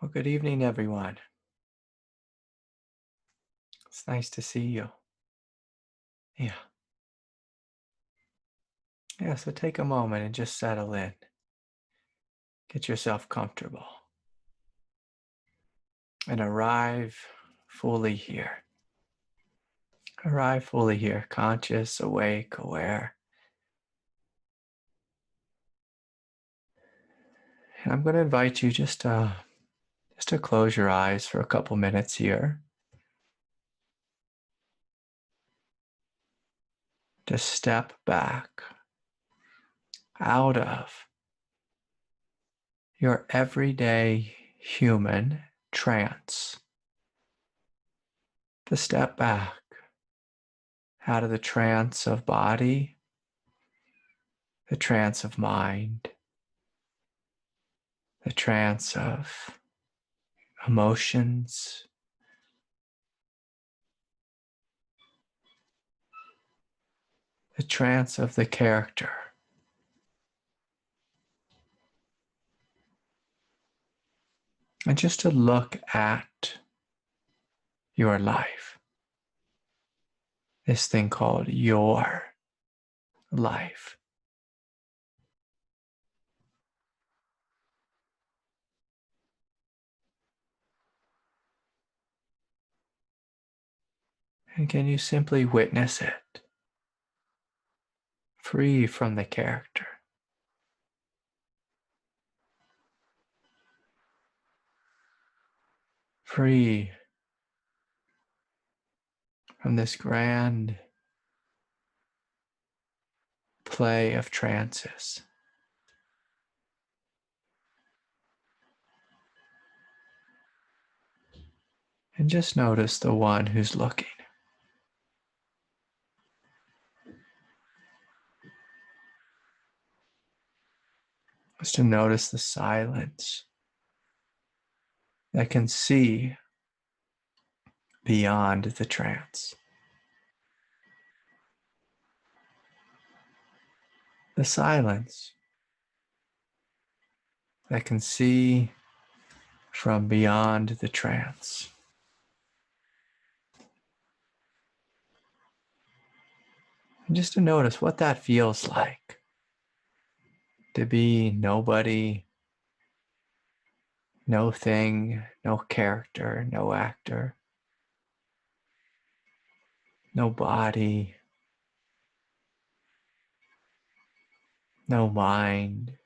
Well, good evening, everyone. It's nice to see you. Yeah. Yeah, so take a moment and just settle in. Get yourself comfortable and arrive fully here. Arrive fully here, conscious, awake, aware. And I'm going to invite you just to close your eyes for a couple minutes here. To step back out of your everyday human trance. To step back out of the trance of body, the trance of mind, the trance of emotions, the trance of the character. And just to look at your life, this thing called your life. And can you simply witness it, free from the character? Free from this grand play of trances. And just notice the one who's looking. Just to notice the silence that can see beyond the trance. The silence that can see from beyond the trance. And just to notice what that feels like. To be nobody, no thing, no character, no actor, no body, no mind,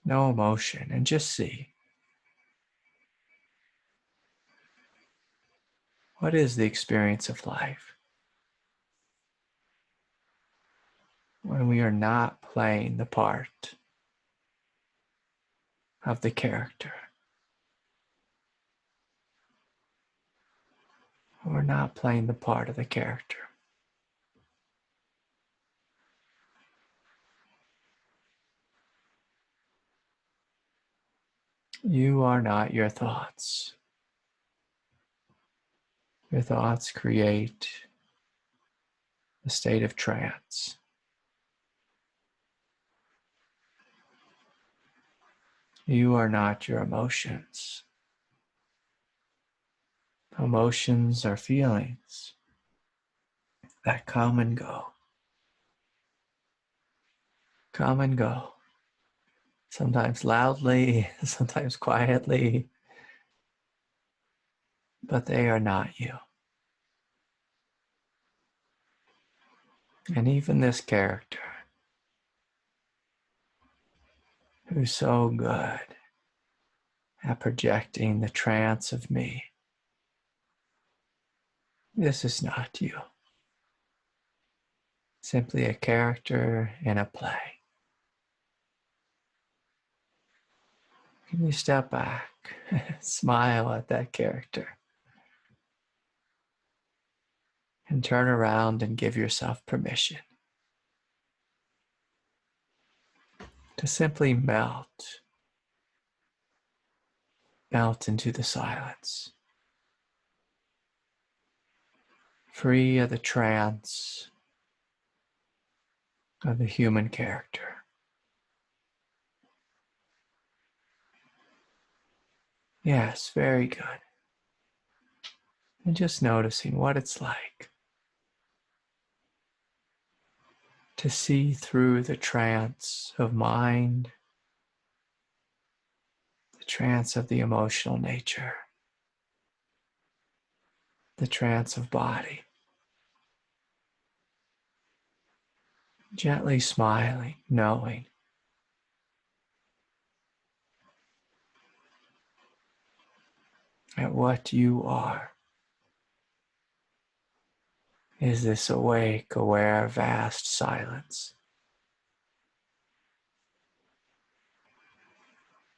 no emotion, and just see. What is the experience of life when we are not playing the part of the character? We're not playing the part of the character. You are not your thoughts. Your thoughts create a state of trance. You are not your emotions. Emotions are feelings that come and go. Come and go. Sometimes loudly, sometimes quietly, but they are not you. And even this character, who's so good at projecting the trance of me, this is not you. Simply a character in a play. Can you step back, smile at that character, and turn around and give yourself permission to simply melt into the silence, free of the trance of the human character. Yes, very good. And just noticing what it's like to see through the trance of mind, the trance of the emotional nature, the trance of body. Gently smiling, knowing that what you are is this awake, aware, vast silence,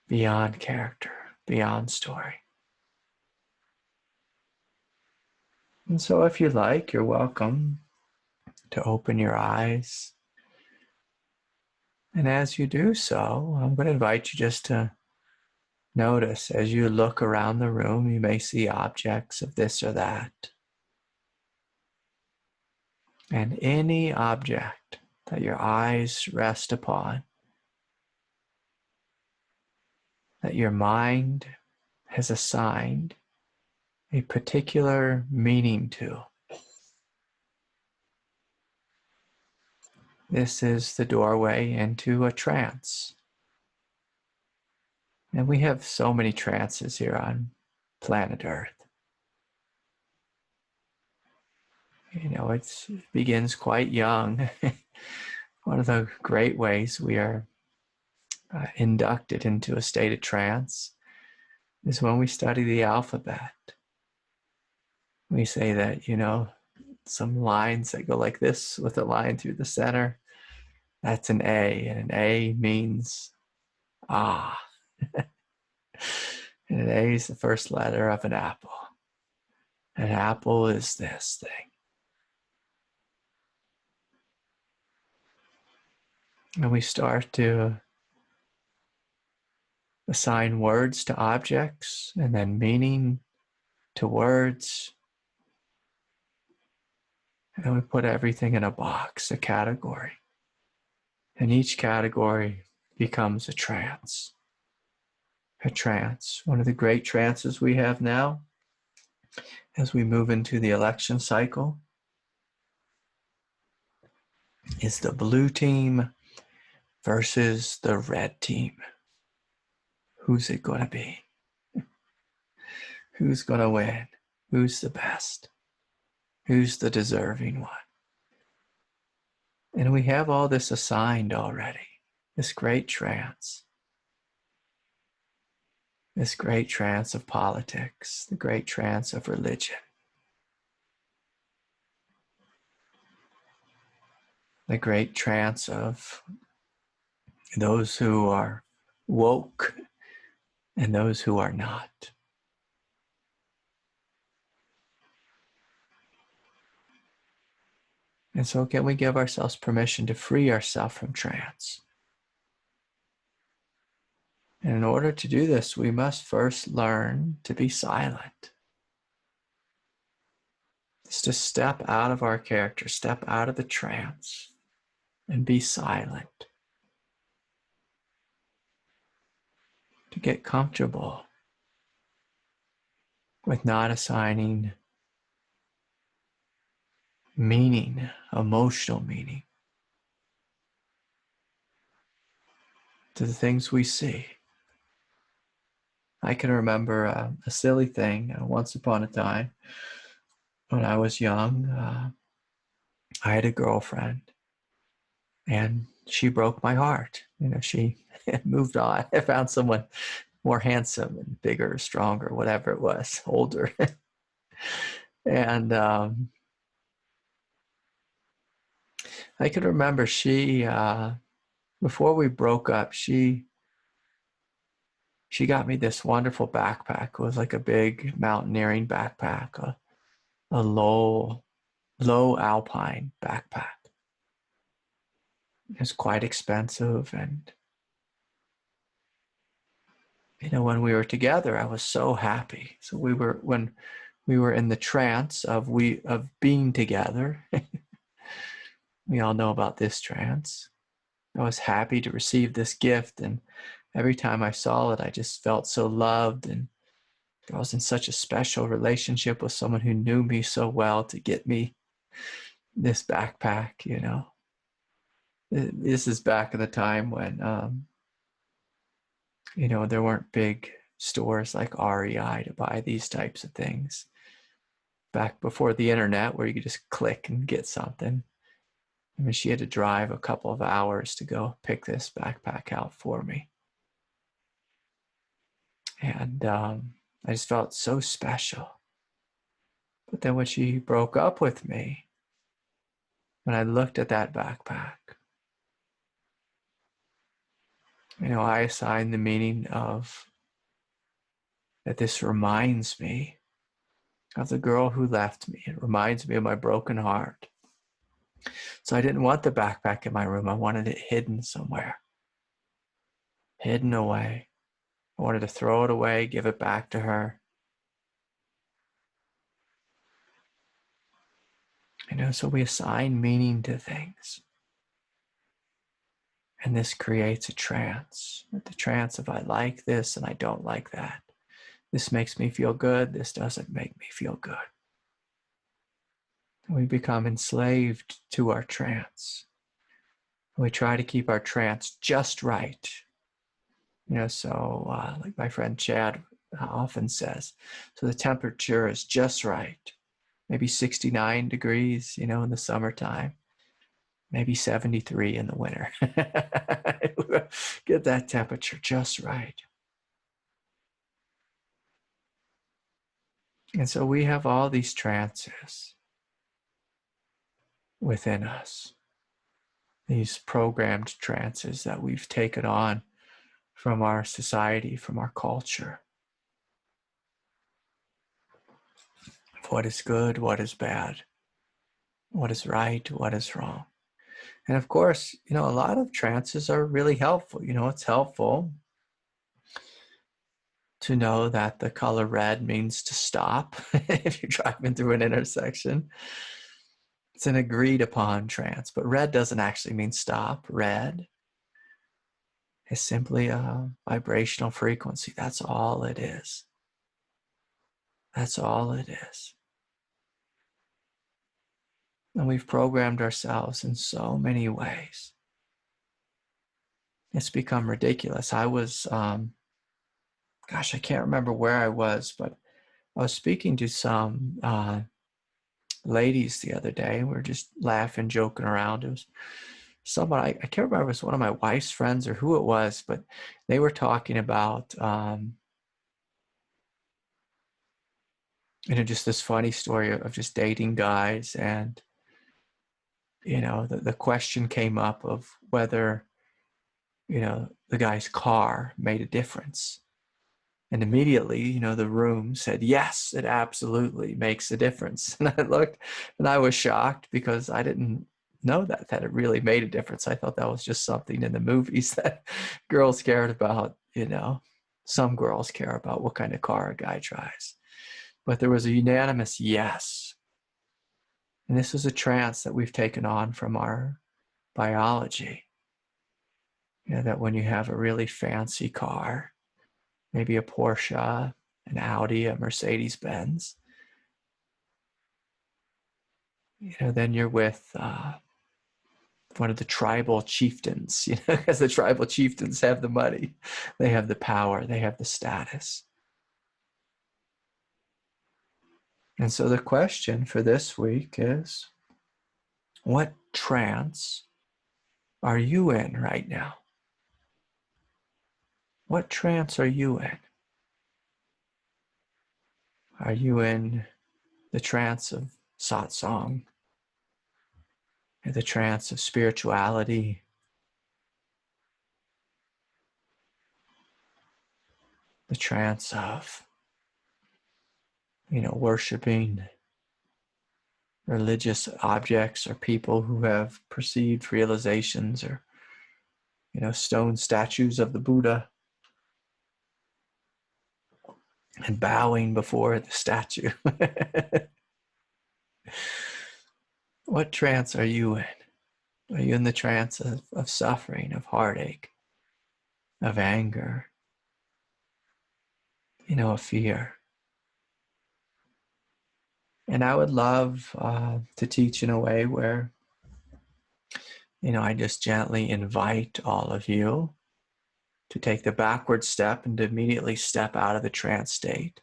beyond character, beyond story. And so if you like, you're welcome to open your eyes. And as you do so, I'm going to invite you just to notice as you look around the room, you may see objects of this or that. And any object that your eyes rest upon, that your mind has assigned a particular meaning to. This is the doorway into a trance. And we have so many trances here on planet Earth. You know, it begins quite young. One of the great ways we are inducted into a state of trance is when we study the alphabet. We say that, you know, some lines that go like this with a line through the center, that's an A, and an A means ah. And an A is the first letter of an apple. An apple is this thing. And we start to assign words to objects and then meaning to words. And then we put everything in a box, a category. And each category becomes a trance. A trance. One of the great trances we have now, as we move into the election cycle, is the blue team versus the red team. Who's it going to be? Who's going to win? Who's the best? Who's the deserving one? And we have all this assigned already. This great trance. This great trance of politics. The great trance of religion. The great trance of those who are woke and those who are not. And so can we give ourselves permission to free ourselves from trance? And in order to do this, we must first learn to be silent. It's to step out of our character, step out of the trance, and be silent. To get comfortable with not assigning meaning, emotional meaning, to the things we see. I can remember a silly thing once upon a time when I was young. I had a girlfriend and she broke my heart. You know, she moved on. I found someone more handsome and bigger, stronger, whatever it was, older. And I can remember she, before we broke up, she got me this wonderful backpack. It was like a big mountaineering backpack, a low alpine backpack. It was quite expensive, and you know, when we were together, I was so happy. So when we were in the trance of being together. We all know about this trance. I was happy to receive this gift, and every time I saw it, I just felt so loved and I was in such a special relationship with someone who knew me so well to get me this backpack, you know. This is back in the time when, you know, there weren't big stores like REI to buy these types of things. Back before the internet where you could just click and get something. I mean, she had to drive a couple of hours to go pick this backpack out for me. And I just felt so special. But then when she broke up with me, when I looked at that backpack, you know, I assigned the meaning of that this reminds me of the girl who left me. It reminds me of my broken heart. So I didn't want the backpack in my room. I wanted it hidden somewhere, hidden away. I wanted to throw it away, give it back to her. You know, so we assign meaning to things. And this creates a trance. The trance of I like this and I don't like that. This makes me feel good. This doesn't make me feel good. We become enslaved to our trance. We try to keep our trance just right. You know, so like my friend Chad often says, so the temperature is just right. Maybe 69 degrees, you know, in the summertime. Maybe 73 in the winter. Get that temperature just right. And so we have all these trances within us, these programmed trances that we've taken on from our society, from our culture. What is good, what is bad, what is right, what is wrong. And of course, you know, a lot of trances are really helpful. You know, it's helpful to know that the color red means to stop if you're driving through an intersection. It's an agreed upon trance, but red doesn't actually mean stop. Red is simply a vibrational frequency. That's all it is. That's all it is. And we've programmed ourselves in so many ways. It's become ridiculous. I was, gosh, I can't remember where I was, but I was speaking to some ladies the other day. We were just laughing, joking around. It was someone, I can't remember if it was one of my wife's friends or who it was, but they were talking about, you know, just this funny story of just dating guys. And, you know, the question came up of whether, you know, the guy's car made a difference. And immediately, you know, the room said, yes, it absolutely makes a difference. And I looked and I was shocked because I didn't know that it really made a difference. I thought that was just something in the movies that girls cared about, you know. Some girls care about what kind of car a guy drives. But there was a unanimous yes. And this is a trance that we've taken on from our biology. You know, that when you have a really fancy car, maybe a Porsche, an Audi, a Mercedes-Benz, you know, then you're with one of the tribal chieftains, you know, because the tribal chieftains have the money, they have the power, they have the status. And so the question for this week is, what trance are you in right now? What trance are you in? Are you in the trance of satsang? The trance of spirituality? The trance of, you know, worshiping religious objects or people who have perceived realizations, or, you know, stone statues of the Buddha and bowing before the statue? What trance are you in? Are you in the trance of suffering, of heartache, of anger, you know, of fear? And I would love to teach in a way where, I just gently invite all of you to take the backward step and to immediately step out of the trance state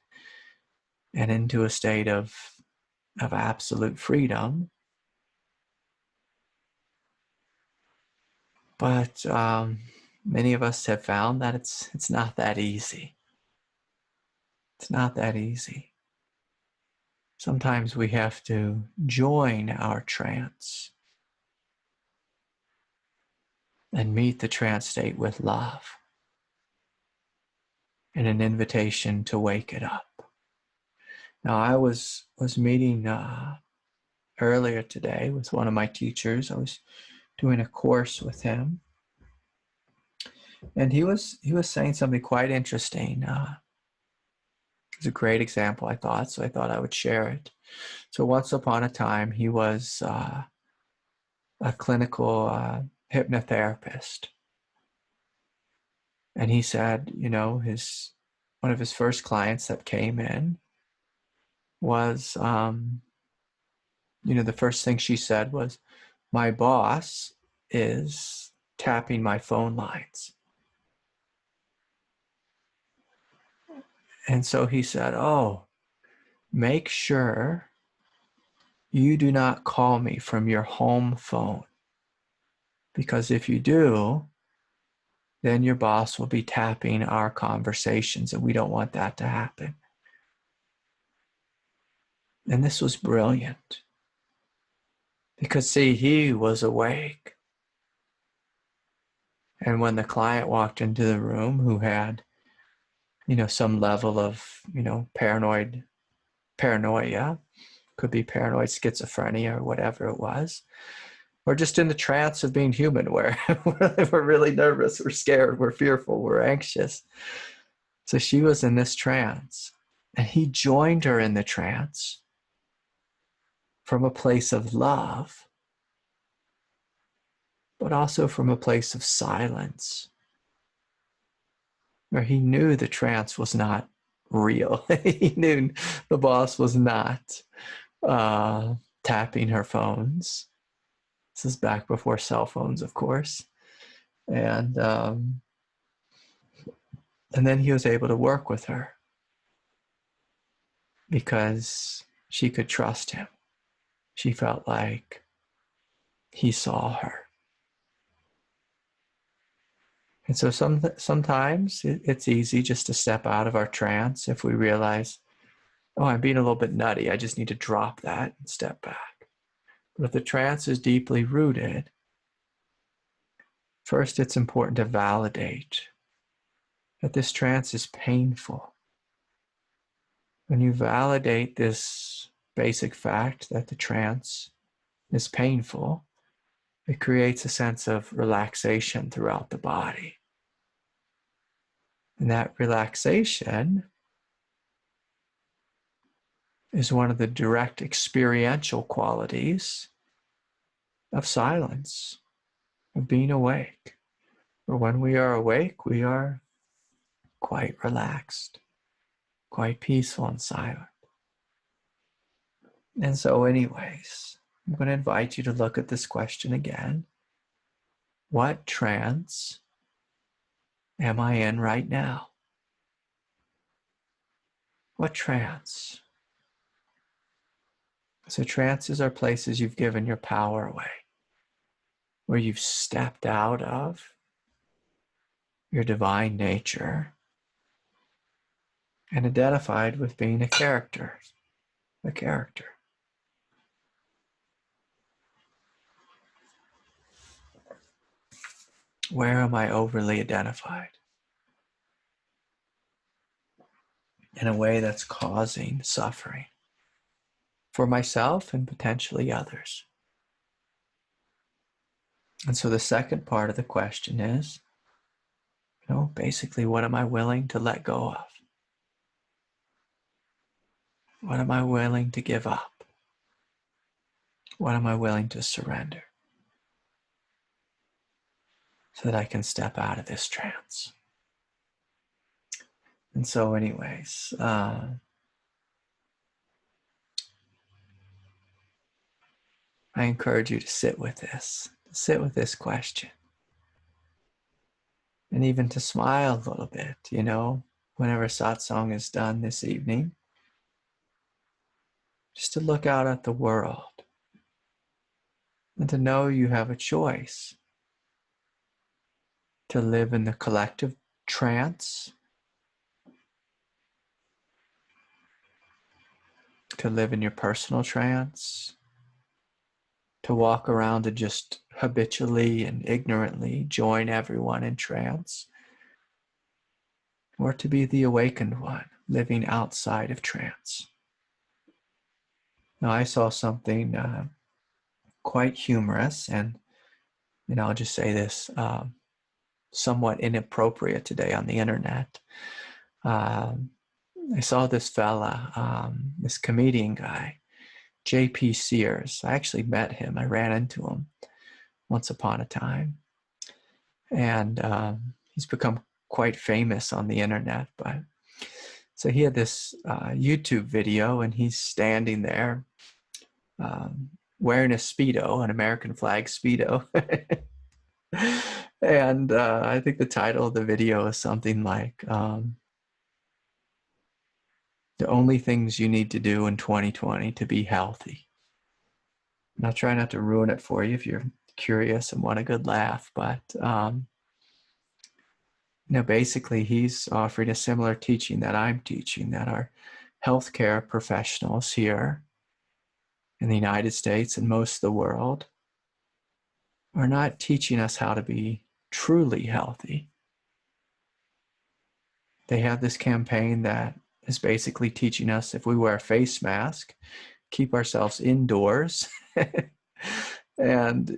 and into a state of absolute freedom. But many of us have found that it's not that easy. It's not that easy. Sometimes we have to join our trance and meet the trance state with love and an invitation to wake it up. Now, I was meeting earlier today with one of my teachers. I was doing a course with him, and he was saying something quite interesting. It's a great example, I thought, so I thought I would share it. So once upon a time, he was a clinical hypnotherapist, and he said, one of his first clients that came in was, the first thing she said was, "My boss is tapping my phone lines." And so he said, "Oh, make sure you do not call me from your home phone, because if you do, then your boss will be tapping our conversations, and we don't want that to happen." And this was brilliant, because see, he was awake. And when the client walked into the room who had, some level of, paranoia, could be paranoid schizophrenia or whatever it was, or just in the trance of being human, where we're really nervous, we're scared, we're fearful, we're anxious. So she was in this trance, and he joined her in the trance from a place of love, but also from a place of silence, where he knew the trance was not real. He knew the boss was not tapping her phones. This is back before cell phones, of course. And then he was able to work with her because she could trust him. She felt like he saw her. And so sometimes it's easy just to step out of our trance if we realize, oh, I'm being a little bit nutty. I just need to drop that and step back. But if the trance is deeply rooted, first it's important to validate that this trance is painful. When you validate this basic fact that the trance is painful, it creates a sense of relaxation throughout the body. And that relaxation is one of the direct experiential qualities of silence, of being awake. For when we are awake, we are quite relaxed, quite peaceful and silent. And so anyways, I'm going to invite you to look at this question again. What trance am I in right now? What trance? So trances are places you've given your power away, where you've stepped out of your divine nature and identified with being a character. Where am I overly identified? In a way that's causing suffering for myself and potentially others. And so the second part of the question is, basically, what am I willing to let go of? What am I willing to give up? What am I willing to surrender so that I can step out of this trance? And so anyways, I encourage you to sit with this question. And even to smile a little bit, whenever satsang is done this evening. Just to look out at the world and to know you have a choice to live in the collective trance, to live in your personal trance, to walk around and just habitually and ignorantly join everyone in trance, or to be the awakened one living outside of trance. Now, I saw something quite humorous, and I'll just say this, somewhat inappropriate today on the internet. I saw this fella, this comedian guy, J.P. Sears. I actually met him. I ran into him once upon a time. And he's become quite famous on the internet. But so he had this YouTube video, and he's standing there wearing a Speedo, an American flag Speedo. And I think the title of the video is something like, the only things you need to do in 2020 to be healthy. And I'll try not to ruin it for you if you're curious and want a good laugh, but basically he's offering a similar teaching that I'm teaching, that our healthcare professionals here in the United States and most of the world are not teaching us how to be truly healthy. They have this campaign that is basically teaching us, if we wear a face mask, keep ourselves indoors, and,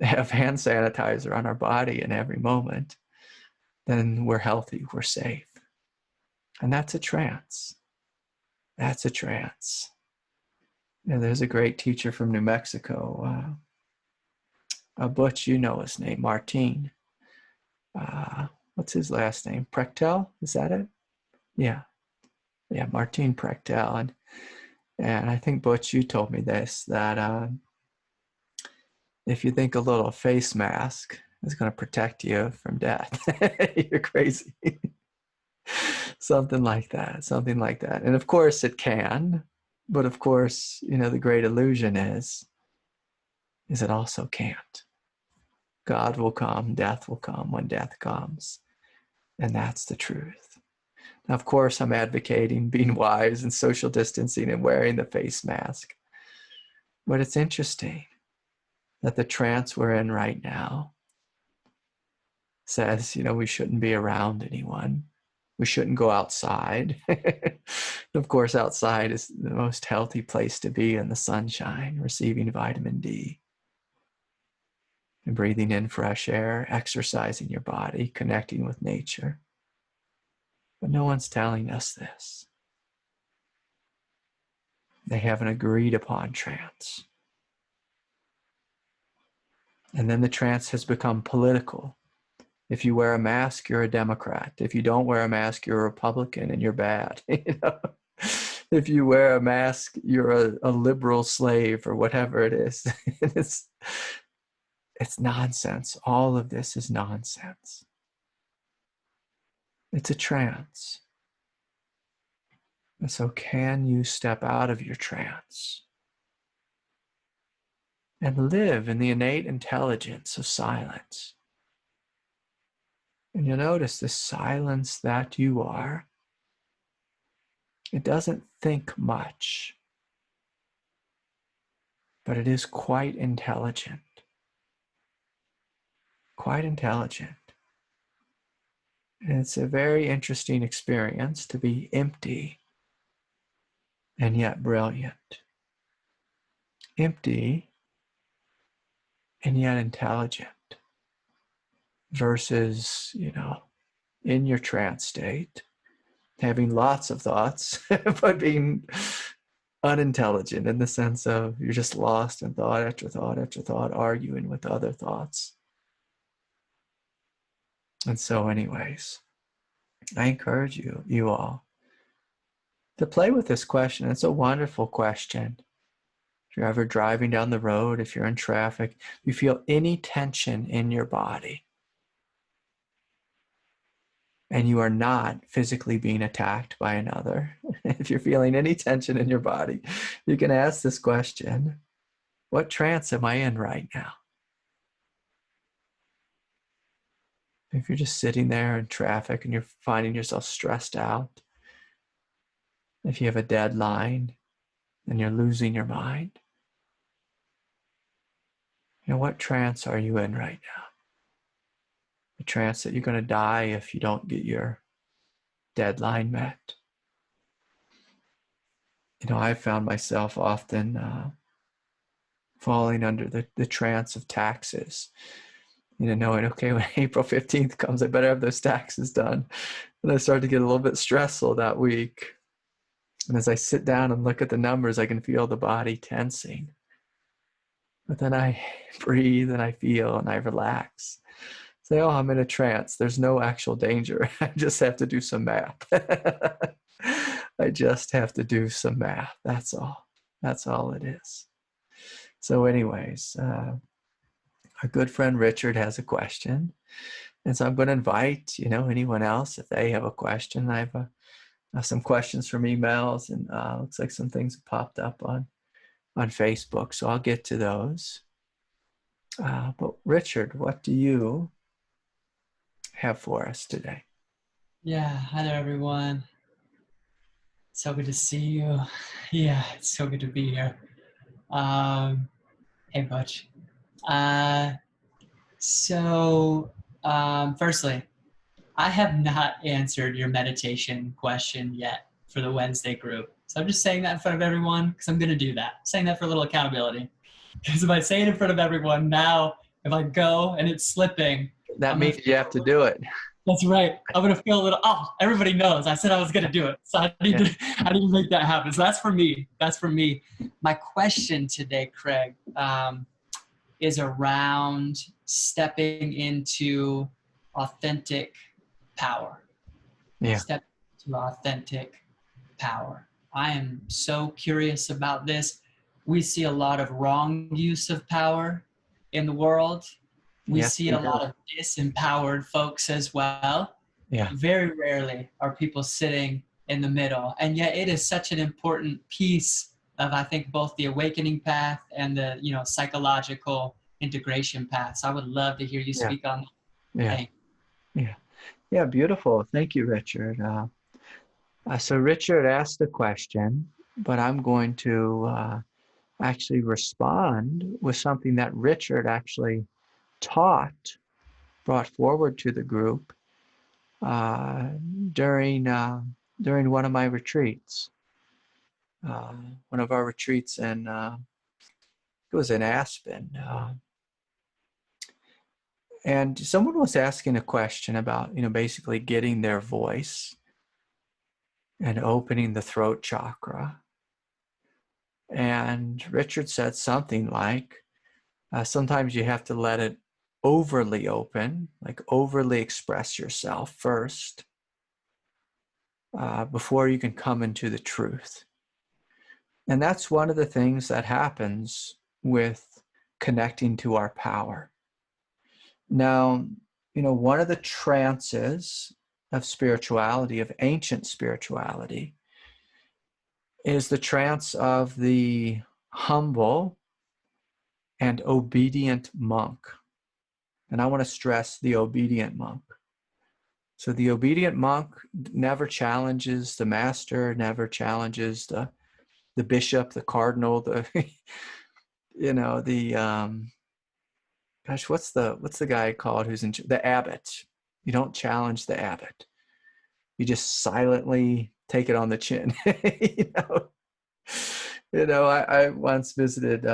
have hand sanitizer on our body in every moment, then we're healthy, we're safe. And that's a trance. That's a trance. There's a great teacher from New Mexico, Butch, his name, Martin. What's his last name? Prechtel? Is that it? Yeah, Martin Prechtel. And I think, Butch, you told me this, that if you think a little face mask is going to protect you from death, you're crazy. Something like that. And of course it can, but of course, the great illusion is it also can't. God will come, death will come when death comes. And that's the truth. Now, of course, I'm advocating being wise and social distancing and wearing the face mask. But it's interesting that the trance we're in right now says, we shouldn't be around anyone. We shouldn't go outside. Of course, outside is the most healthy place to be, in the sunshine, receiving vitamin D. And breathing in fresh air, exercising your body, connecting with nature. But no one's telling us this. They haven't agreed upon trance. And then the trance has become political. If you wear a mask, you're a Democrat. If you don't wear a mask, you're a Republican and you're bad. If you wear a mask, you're a liberal slave, or whatever it is. It's nonsense. All of this is nonsense. It's a trance. And so can you step out of your trance and live in the innate intelligence of silence? And you'll notice the silence that you are, it doesn't think much, but it is quite intelligent. Quite intelligent. And it's a very interesting experience to be empty and yet brilliant. Empty and yet intelligent. Versus, in your trance state, having lots of thoughts, but being unintelligent in the sense of you're just lost in thought after thought after thought, arguing with other thoughts. And so anyways, I encourage you all to play with this question. It's a wonderful question. you're ever driving down the road, if you're in traffic, you feel any tension in your body, and you are not physically being attacked by another, if you're feeling any tension in your body, you can ask this question: what trance am I in right now? If you're just sitting there in traffic and you're finding yourself stressed out, if you have a deadline and you're losing your mind, what trance are you in right now? The trance that you're going to die if you don't get your deadline met. I found myself often falling under the trance of taxes. Knowing, okay, when April 15th comes, I better have those taxes done. And I started to get a little bit stressful that week. And as I sit down and look at the numbers, I can feel the body tensing. But then I breathe and I feel and I relax. Say, oh, I'm in a trance. There's no actual danger. I just have to do some math. I just have to do some math. That's all. That's all it is. So anyways, our good friend Richard has a question. And so I'm going to invite, anyone else, if they have a question. I have some questions from emails, and looks like some things have popped up on Facebook. So I'll get to those. But Richard, what do you have for us today? Yeah, hi there, everyone. So good to see you. Yeah, it's so good to be here. Hey, Butch. Firstly, I have not answered your meditation question yet for the Wednesday group. So I'm just saying that in front of everyone because I'm going to do that. I'm saying that for a little accountability. Because if I say it in front of everyone now, if I go and it's slipping, that means you have to do it. That's right. I'm going to feel a little, everybody knows. I said I was going to do it. So I need to make that happen. So that's for me. That's for me. My question today, Craig, is around stepping into authentic power. Yeah. Step into authentic power. I am so curious about this. We see a lot of wrong use of power in the world. We see a lot of disempowered folks as well. Yeah. Very rarely are people sitting in the middle. And yet it is such an important piece of, I think, both the awakening path and the, psychological integration path. So I would love to hear you speak on that. Yeah, beautiful. Thank you, Richard. So Richard asked the question, but I'm going to actually respond with something that Richard actually brought forward to the group during one of my retreats. One of our retreats in it was in Aspen, and someone was asking a question about basically getting their voice and opening the throat chakra. And Richard said something like, sometimes you have to let it overly open, like overly express yourself first, before you can come into the truth. And that's one of the things that happens with connecting to our power. Now, one of the trances of spirituality, of ancient spirituality, is the trance of the humble and obedient monk. And I want to stress the obedient monk. So the obedient monk never challenges the master, never challenges the bishop, the cardinal, what's the guy called who's the abbot? You don't challenge the abbot. You just silently take it on the chin. I once visited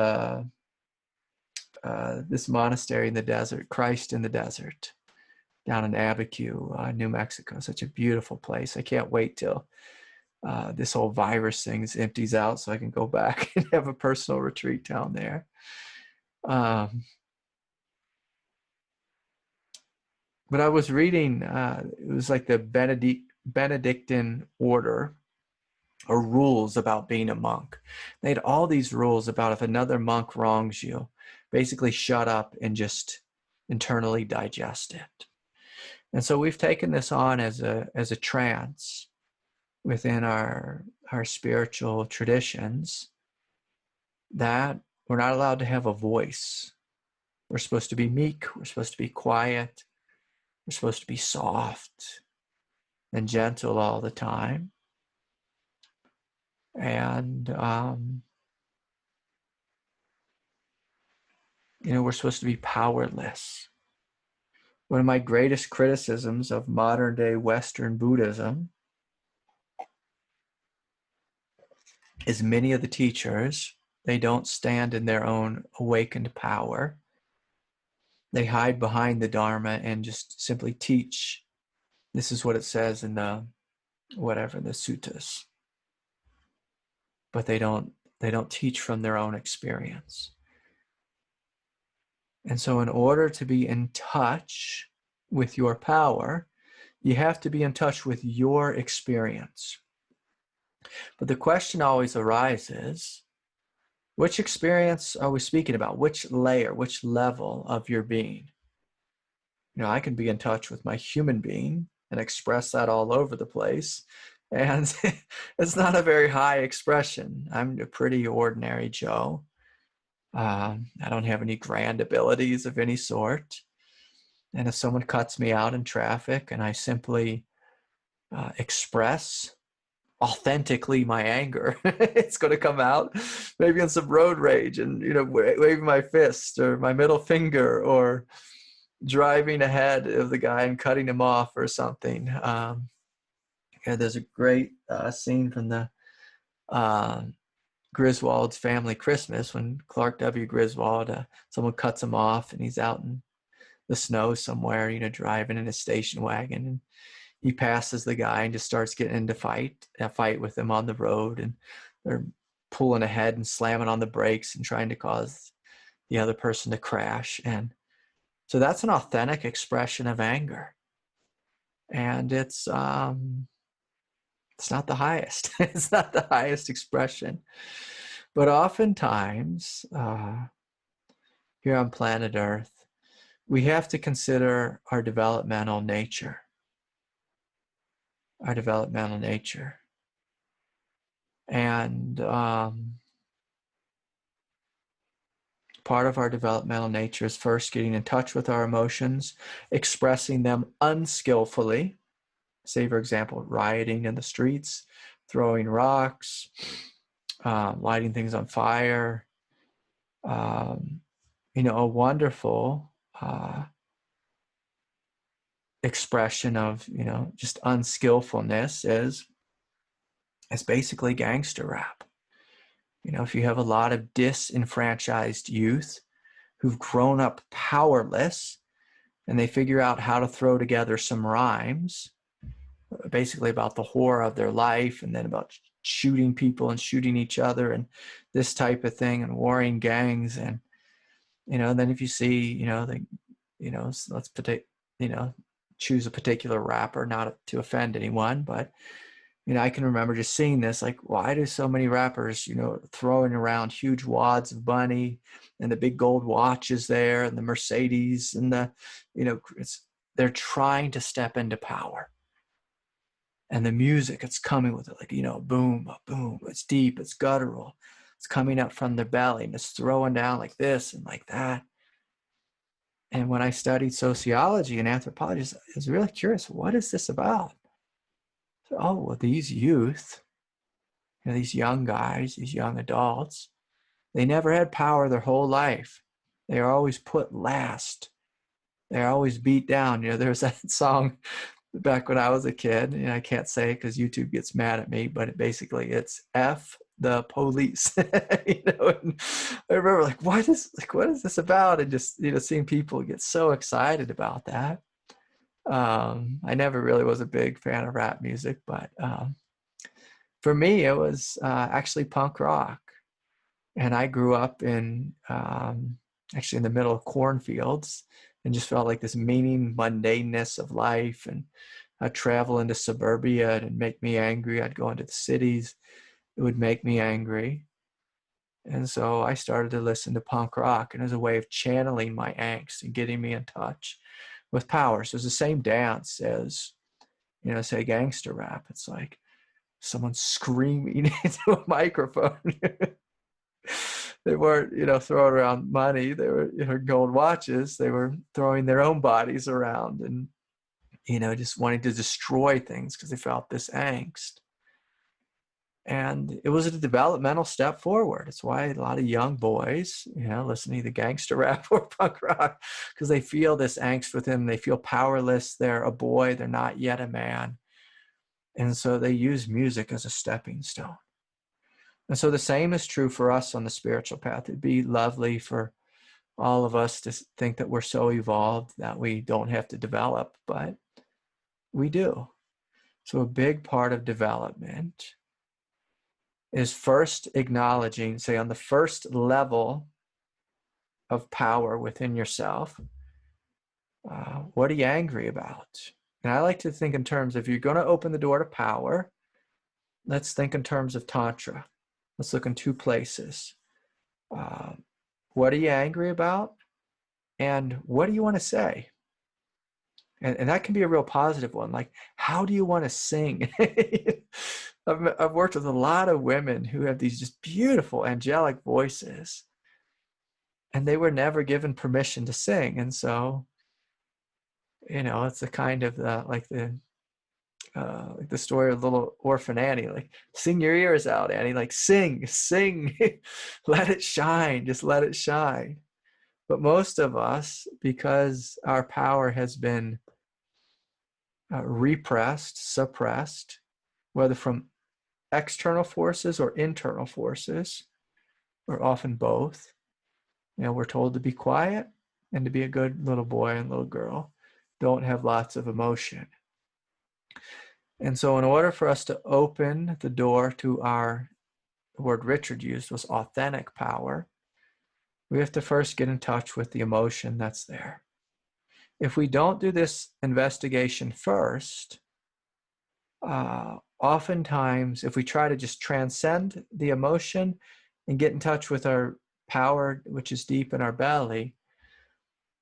this monastery in the desert, Christ in the Desert, down in Abiquiu, New Mexico. Such a beautiful place. I can't wait till this whole virus thing empties out so I can go back and have a personal retreat down there. But I was reading, it was like the Benedictine order, or rules about being a monk. They had all these rules about if another monk wrongs you, basically shut up and just internally digest it. And so we've taken this on as a trance within our spiritual traditions, that we're not allowed to have a voice. We're supposed to be meek. We're supposed to be quiet. We're supposed to be soft and gentle all the time. And, we're supposed to be powerless. One of my greatest criticisms of modern day Western Buddhism is many of the teachers, they don't stand in their own awakened power. They hide behind the Dharma and just simply teach. This is what it says in the suttas. But they don't teach from their own experience. And so in order to be in touch with your power, you have to be in touch with your experience. But the question always arises, which experience are we speaking about? Which layer, which level of your being? I can be in touch with my human being and express that all over the place. And it's not a very high expression. I'm a pretty ordinary Joe. I don't have any grand abilities of any sort. And if someone cuts me out in traffic and I simply express authentically my anger, it's going to come out maybe in some road rage and, waving my fist or my middle finger or driving ahead of the guy and cutting him off or something. There's a great scene from the Griswold's Family Christmas when Clark W. Griswold, someone cuts him off and he's out in the snow somewhere, driving in his station wagon, and he passes the guy and just starts getting into a fight with him on the road, and they're pulling ahead and slamming on the brakes and trying to cause the other person to crash. And so that's an authentic expression of anger. And it's not the highest. It's not the highest expression. But oftentimes, here on planet Earth, we have to consider our developmental nature. Our developmental nature. And part of our developmental nature is first getting in touch with our emotions, expressing them unskillfully. Say, for example, rioting in the streets, throwing rocks, lighting things on fire. A wonderful expression of, just unskillfulness is basically gangster rap. If you have a lot of disenfranchised youth who've grown up powerless and they figure out how to throw together some rhymes, basically about the horror of their life and then about shooting people and shooting each other and this type of thing and warring gangs. And, then if you see, let's choose a particular rapper, not to offend anyone, but, I can remember just seeing this, like, why do so many rappers, throwing around huge wads of money and the big gold watches there and the Mercedes and the, they're trying to step into power. And the music, it's coming with it, like, boom, boom, it's deep, it's guttural, it's coming up from their belly and it's throwing down like this and like that. And when I studied sociology and anthropology, I was really curious, what is this about? So, these youth, these young guys, these young adults, they never had power their whole life. They are always put last. They're always beat down. There's that song back when I was a kid, I can't say it because YouTube gets mad at me, but it's F the police. And I remember what is this about? And just, seeing people get so excited about that. I never really was a big fan of rap music, but for me, it was actually punk rock. And I grew up in actually in the middle of cornfields and just felt like this meaning mundaneness of life. And I'd travel into suburbia and it'd make me angry. I'd go into the cities. It would make me angry. And so I started to listen to punk rock, and as a way of channeling my angst and getting me in touch with power. So it's the same dance as, say gangster rap. It's like someone screaming into a microphone. They weren't, throwing around money. They were, gold watches. They were throwing their own bodies around and, just wanting to destroy things because they felt this angst. And it was a developmental step forward. It's why a lot of young boys, listen to either gangster rap or punk rock, because they feel this angst within them. They feel powerless. They're a boy. They're not yet a man. And so they use music as a stepping stone. And so the same is true for us on the spiritual path. It'd be lovely for all of us to think that we're so evolved that we don't have to develop, but we do. So a big part of development is first acknowledging, say on the first level of power within yourself, what are you angry about? And I like to think in terms, if you're going to open the door to power, let's think in terms of Tantra. Let's look in two places. What are you angry about? And what do you want to say? And that can be a real positive one. Like, how do you want to sing? I've worked with a lot of women who have these just beautiful angelic voices, and they were never given permission to sing. And so, it's a kind of like the story of little orphan Annie, like, sing your ears out, Annie, like sing, let it shine, just let it shine. But most of us, because our power has been repressed, suppressed, whether from external forces or internal forces, or often both, we're told to be quiet and to be a good little boy and little girl, don't have lots of emotion. And so in order for us to open the door to the word Richard used was authentic power, we have to first get in touch with the emotion that's there. If we don't do this investigation first, oftentimes if we try to just transcend the emotion and get in touch with our power, which is deep in our belly,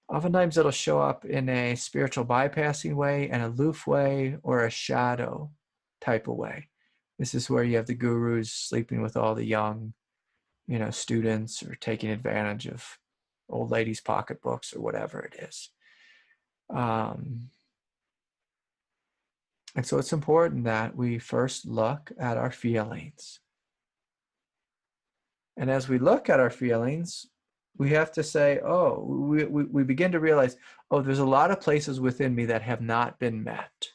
oftentimes it'll show up in a spiritual bypassing way, an aloof way, or a shadow type of way. This is where you have the gurus sleeping with all the young, students, or taking advantage of old ladies' pocketbooks or whatever it is. And so it's important that we first look at our feelings. And as we look at our feelings, we have to say, we begin to realize, there's a lot of places within me that have not been met.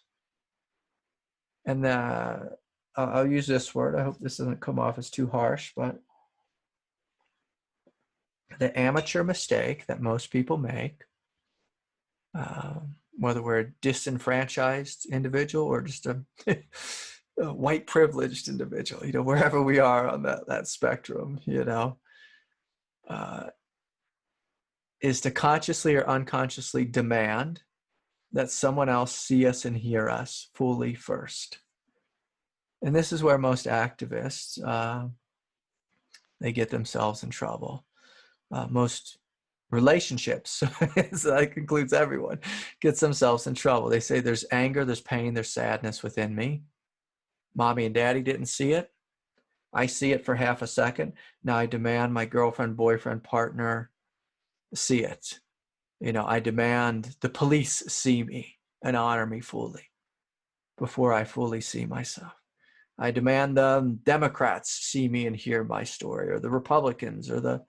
And I'll use this word. I hope this doesn't come off as too harsh, but the amateur mistake that most people make, whether we're a disenfranchised individual or just a white privileged individual, wherever we are on that spectrum, is to consciously or unconsciously demand that someone else see us and hear us fully first. And this is where most activists, they get themselves in trouble. Most relationships, so that includes everyone, gets themselves in trouble. They say there's anger, there's pain, there's sadness within me. Mommy and daddy didn't see it. I see it for half a second. Now I demand my girlfriend, boyfriend, partner see it. I demand the police see me and honor me fully before I fully see myself. I demand the Democrats see me and hear my story, or the Republicans, or the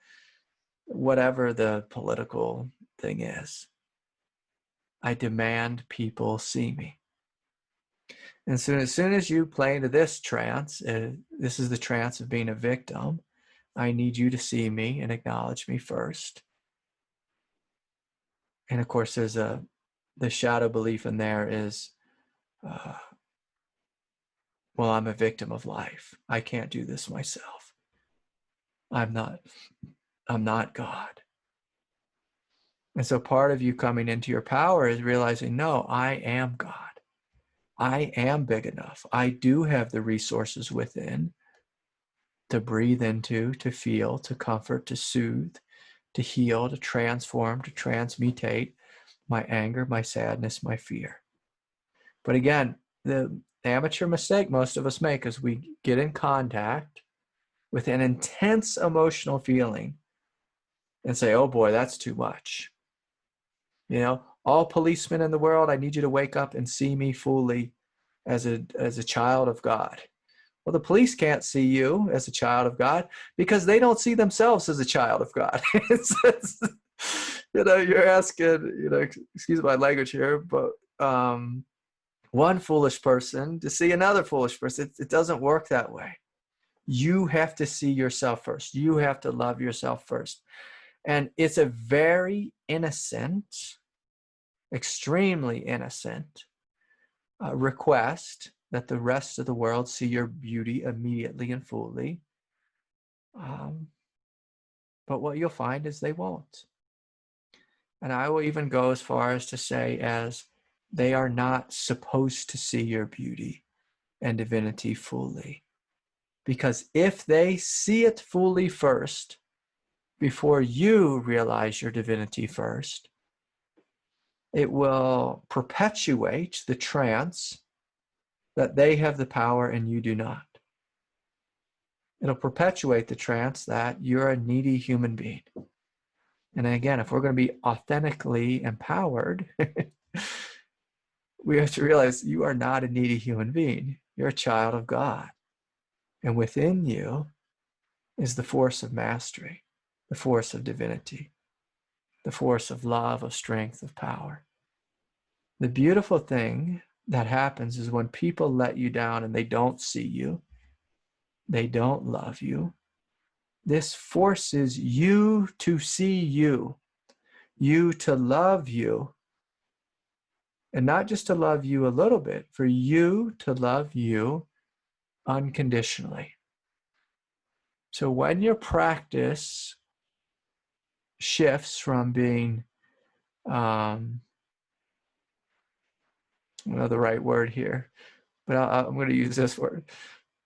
whatever the political thing is. I demand people see me. And as soon as you play into this trance, this is the trance of being a victim. I need you to see me and acknowledge me first. And of course, there's the shadow belief in there is, well, I'm a victim of life. I can't do this myself. I'm not God. And so part of you coming into your power is realizing, no, I am God. I am big enough. I do have the resources within to breathe into, to feel, to comfort, to soothe, to heal, to transform, to transmutate my anger, my sadness, my fear. But again, the amateur mistake most of us make is we get in contact with an intense emotional feeling and say, oh boy, that's too much. You know, all policemen in the world, I need you to wake up and see me fully as a child of God. Well, the police can't see you as a child of God because they don't see themselves as a child of God. You know, you're asking, you know, excuse my language here, but one foolish person to see another foolish person. It doesn't work that way. You have to see yourself first. You have to love yourself first. And it's a very innocent, extremely innocent request that the rest of the world see your beauty immediately and fully. But what you'll find is they won't. And I will even go as far as to say as they are not supposed to see your beauty and divinity fully. Because if they see it fully first, before you realize your divinity first, it will perpetuate the trance that they have the power and you do not. It'll perpetuate the trance that you're a needy human being. And again, if we're going to be authentically empowered, we have to realize you are not a needy human being. You're a child of God. And within you is the force of mastery, the force of divinity, the force of love, of strength, of power. The beautiful thing that happens is when people let you down and they don't see you, they don't love you, this forces you to see you to love you, and not just to love you a little bit, for you to love you unconditionally. So when your practice shifts from being, I don't know the right word here, but I'm going to use this word,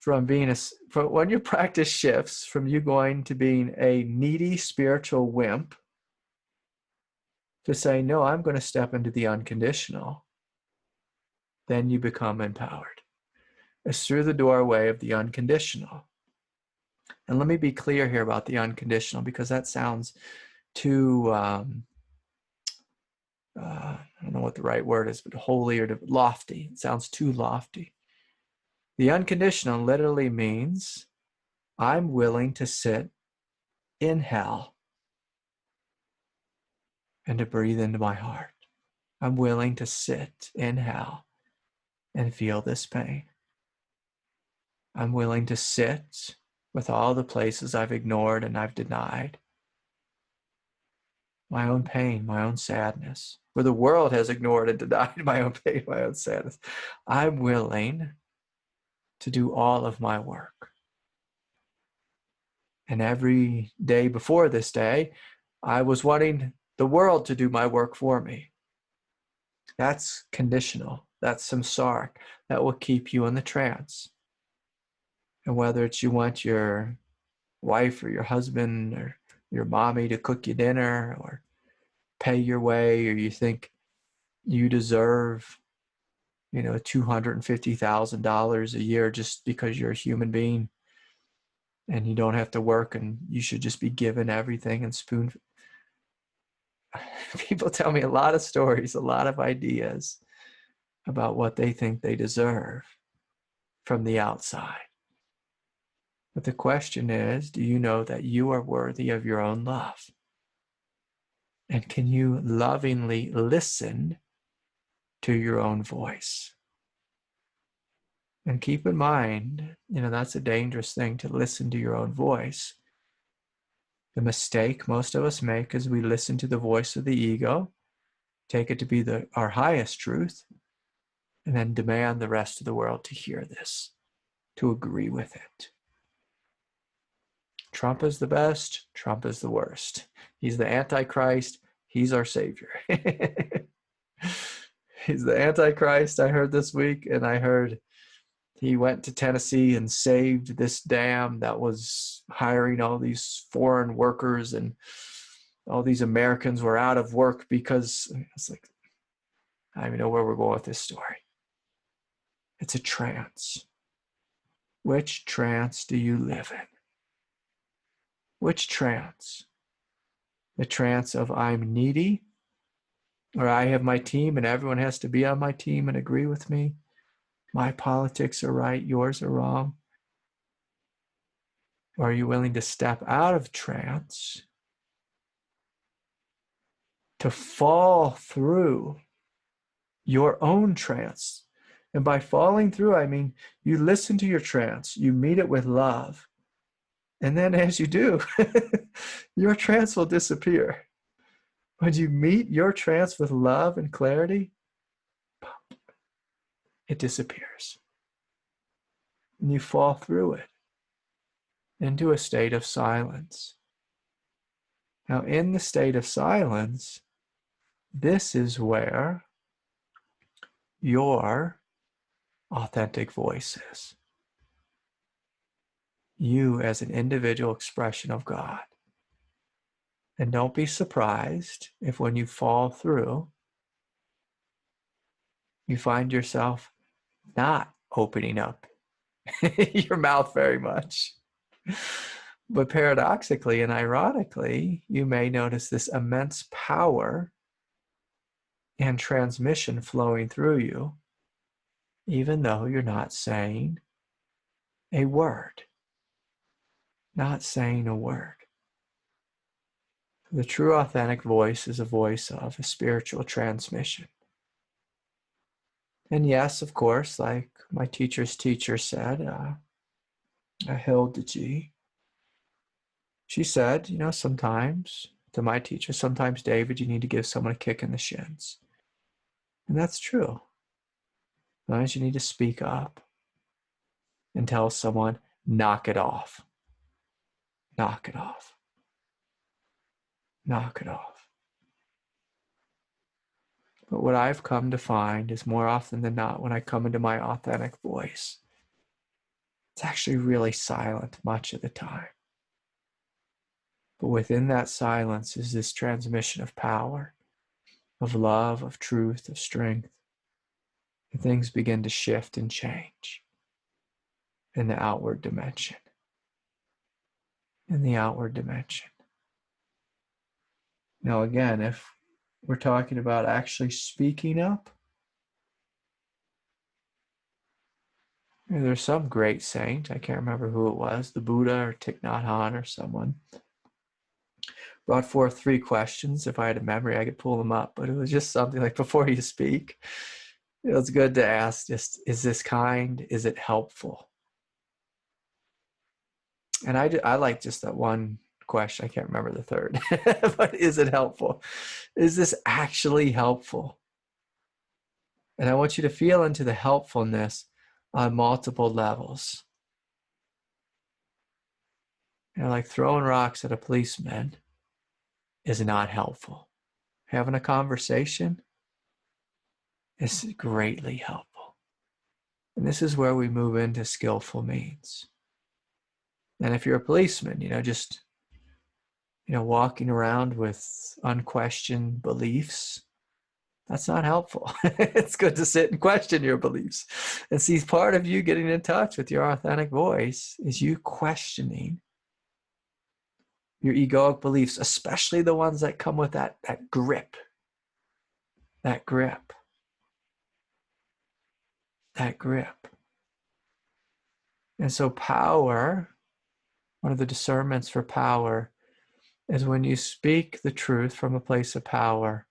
from when your practice shifts from you going to being a needy spiritual wimp to say, no, I'm going to step into the unconditional, then you become empowered. It's through the doorway of the unconditional. And let me be clear here about the unconditional, because that sounds too, I don't know what the right word is, but holy or lofty. It sounds too lofty. The unconditional literally means I'm willing to sit in hell and to breathe into my heart. I'm willing to sit in hell and feel this pain. I'm willing to sit with all the places I've ignored and I've denied. My own pain, my own sadness, where the world has ignored and denied my own pain, my own sadness. I'm willing to do all of my work. And every day before this day, I was wanting the world to do my work for me. That's conditional. That's samsaric. That will keep you in the trance. And whether it's you want your wife or your husband or your mommy to cook you dinner or pay your way, or you think you deserve, you know, $250,000 a year just because you're a human being and you don't have to work and you should just be given everything and spoon. People tell me a lot of stories, a lot of ideas about what they think they deserve from the outside. But the question is, do you know that you are worthy of your own love? And can you lovingly listen to your own voice? And keep in mind, you know, that's a dangerous thing, to listen to your own voice. The mistake most of us make is we listen to the voice of the ego, take it to be our highest truth, and then demand the rest of the world to hear this, to agree with it. Trump is the best, Trump is the worst. He's the Antichrist, he's our savior. He's the Antichrist, I heard this week, and I heard he went to Tennessee and saved this dam that was hiring all these foreign workers, and all these Americans were out of work because it's like, I don't even know where we're going with this story. It's a trance. Which trance do you live in? Which trance? The trance of I'm needy, or I have my team and everyone has to be on my team and agree with me. My politics are right, yours are wrong. Or are you willing to step out of trance to fall through your own trance? And by falling through, I mean you listen to your trance, you meet it with love. And then as you do, your trance will disappear. When you meet your trance with love and clarity, it disappears. And you fall through it into a state of silence. Now, in the state of silence, this is where your authentic voice is. You as an individual expression of God. And don't be surprised if when you fall through, you find yourself not opening up your mouth very much. But paradoxically and ironically, you may notice this immense power and transmission flowing through you, even though you're not saying a word. Not saying a word. The true authentic voice is a voice of a spiritual transmission. And yes, of course, like my teacher's teacher said, Hildeji, she said, sometimes, to my teacher, sometimes, David, you need to give someone a kick in the shins. And that's true. Sometimes you need to speak up and tell someone, knock it off. Knock it off. Knock it off. But what I've come to find is more often than not, when I come into my authentic voice, it's actually really silent much of the time. But within that silence is this transmission of power, of love, of truth, of strength. And things begin to shift and change in the outward dimension. In the outward dimension. Now again, if we're talking about actually speaking up, there's some great saint, I can't remember who it was, the Buddha or Thich Nhat Hanh or someone, brought forth 3 questions. If I had a memory, I could pull them up, but it was just something like, before you speak, it was good to ask just, is this kind? Is it helpful? And I like just that one question. I can't remember the third, but is it helpful? Is this actually helpful? And I want you to feel into the helpfulness on multiple levels. Like throwing rocks at a policeman is not helpful. Having a conversation is greatly helpful. And this is where we move into skillful means. And if you're a policeman, just, walking around with unquestioned beliefs, that's not helpful. It's good to sit and question your beliefs. And see, part of you getting in touch with your authentic voice is you questioning your egoic beliefs, especially the ones that come with that grip. That grip. That grip. And so power, one of the discernments for power, is when you speak the truth from a place of power,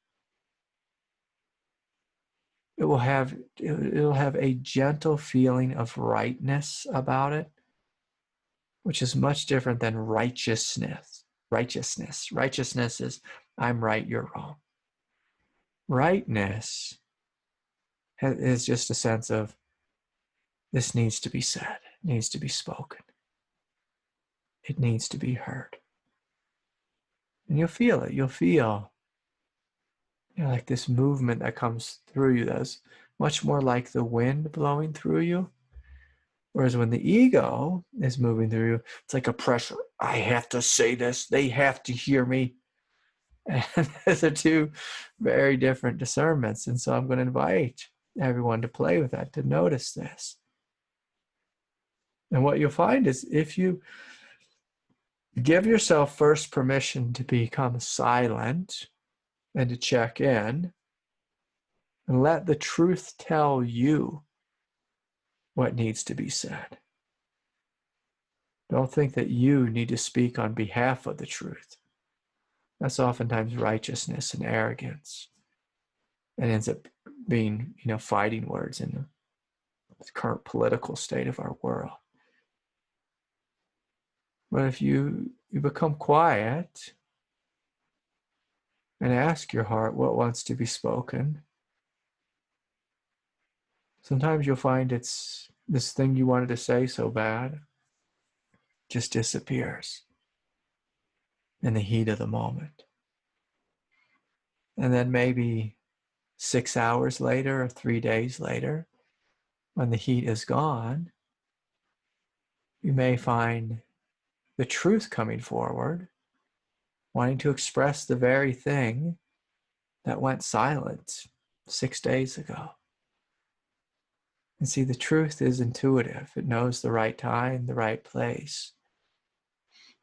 it'll have a gentle feeling of rightness about it, which is much different than righteousness. Righteousness is, I'm right, you're wrong. Rightness is just a sense of, this needs to be said, it needs to be spoken. It needs to be heard. And you'll feel it. You'll feel, like this movement that comes through you that's much more like the wind blowing through you. Whereas when the ego is moving through you, it's like a pressure. I have to say this. They have to hear me. And those are two very different discernments. And so I'm going to invite everyone to play with that, to notice this. And what you'll find is if you give yourself first permission to become silent and to check in, and let the truth tell you what needs to be said. Don't think that you need to speak on behalf of the truth. That's oftentimes righteousness and arrogance. It ends up being, fighting words in the current political state of our world. But if you become quiet and ask your heart what wants to be spoken, sometimes you'll find it's this thing you wanted to say so bad just disappears in the heat of the moment. And then maybe 6 hours later or 3 days later, when the heat is gone, you may find the truth coming forward, wanting to express the very thing that went silent 6 days ago. And see, the truth is intuitive. It knows the right time, the right place.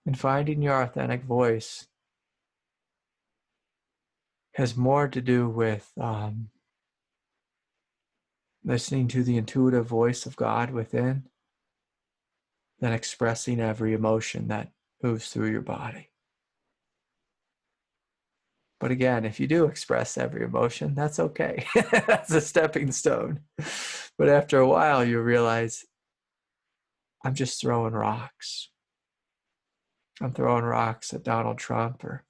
And finding your authentic voice has more to do with listening to the intuitive voice of God within than expressing every emotion that moves through your body. But again, if you do express every emotion, that's okay. That's a stepping stone. But after a while, you realize, I'm just throwing rocks. I'm throwing rocks at Donald Trump, or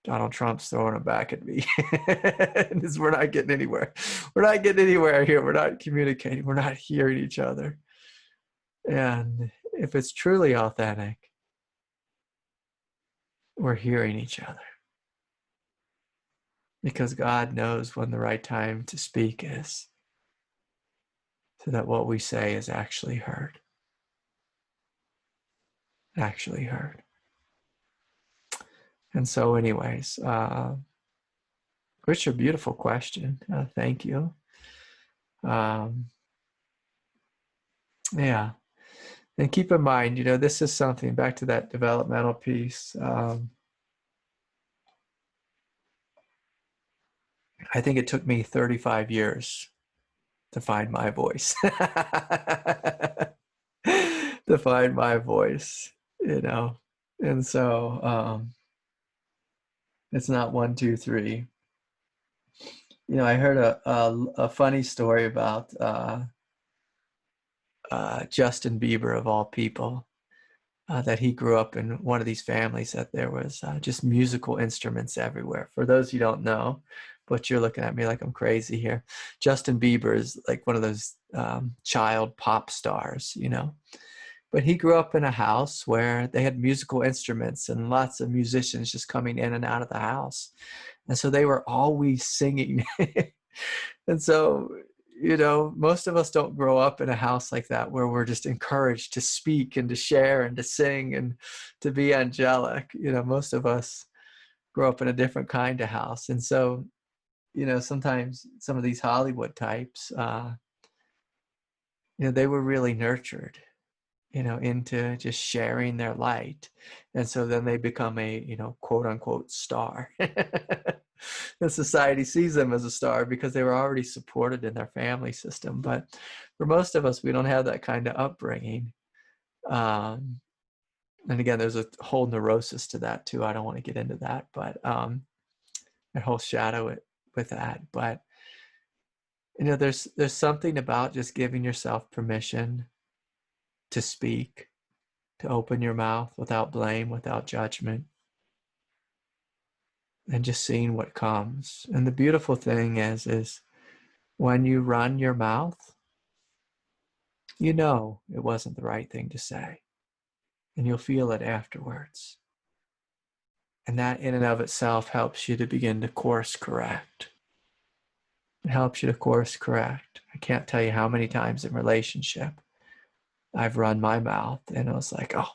Donald Trump's throwing them back at me. We're not getting anywhere. We're not getting anywhere here. We're not communicating. We're not hearing each other. And if it's truly authentic, we're hearing each other. Because God knows when the right time to speak is, so that what we say is actually heard. Actually heard. And so anyways, Rich, a beautiful question. Thank you. Yeah. And keep in mind, this is something, back to that developmental piece. I think it took me 35 years to find my voice. To find my voice, And so it's not 1, 2, 3. I heard a funny story about Justin Bieber, of all people, that he grew up in one of these families that there was just musical instruments everywhere. For those who don't know, but you're looking at me like I'm crazy here, Justin Bieber is like one of those child pop stars, But he grew up in a house where they had musical instruments and lots of musicians just coming in and out of the house. And so they were always singing. And so, most of us don't grow up in a house like that where we're just encouraged to speak and to share and to sing and to be angelic. Most of us grow up in a different kind of house. And so, sometimes some of these Hollywood types, they were really nurtured, into just sharing their light. And so then they become a, quote unquote star. And society sees them as a star because they were already supported in their family system. But for most of us, we don't have that kind of upbringing. And again, there's a whole neurosis to that too. I don't want to get into that, but that whole shadow with that. But, there's something about just giving yourself permission to speak, to open your mouth without blame, without judgment, and just seeing what comes. And the beautiful thing is when you run your mouth, it wasn't the right thing to say, and you'll feel it afterwards. And that in and of itself helps you to begin to course correct. It helps you to course correct. I can't tell you how many times in relationship I've run my mouth and I was like, oh,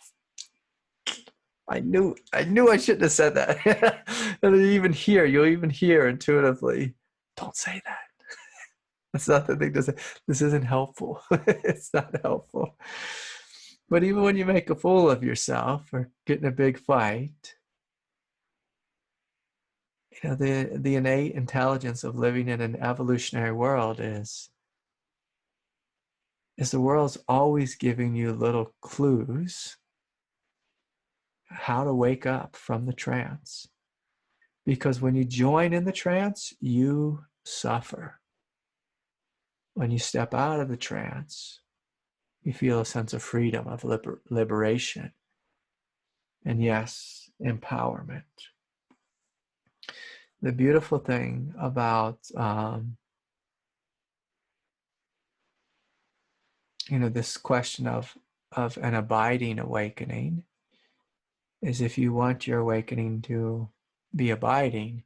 I knew I shouldn't have said that. And you'll even hear intuitively, don't say that. That's not the thing to say. This isn't helpful. It's not helpful. But even when you make a fool of yourself or get in a big fight, the innate intelligence of living in an evolutionary world is the world's always giving you little clues how to wake up from the trance. Because when you join in the trance, you suffer. When you step out of the trance, you feel a sense of freedom, of liberation, and yes, empowerment. The beautiful thing about this question of an abiding awakening is, if you want your awakening to be abiding,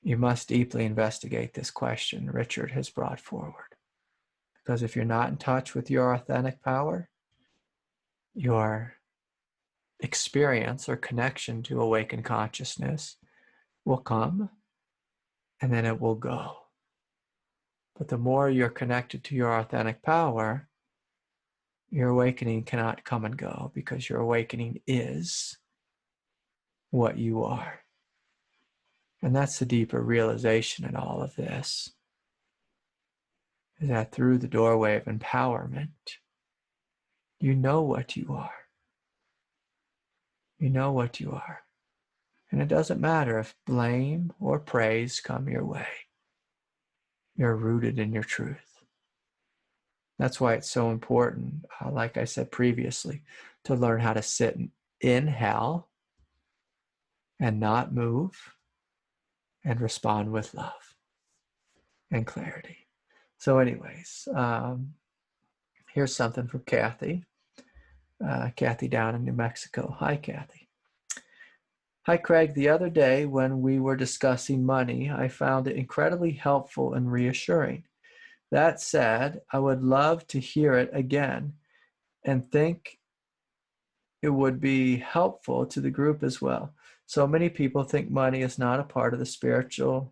you must deeply investigate this question Richard has brought forward. Because if you're not in touch with your authentic power, your experience or connection to awakened consciousness will come and then it will go. But the more you're connected to your authentic power, your awakening cannot come and go, because your awakening is what you are. And that's the deeper realization in all of this, is that through the doorway of empowerment, you know what you are. You know what you are. And it doesn't matter if blame or praise come your way. You're rooted in your truth. That's why it's so important, like I said previously, to learn how to sit in hell and not move and respond with love and clarity. So anyways, here's something from Kathy. Kathy down in New Mexico. Hi, Kathy. Hi, Craig. The other day when we were discussing money, I found it incredibly helpful and reassuring. That said, I would love to hear it again and think it would be helpful to the group as well. So many people think money is not a part of the spirituality,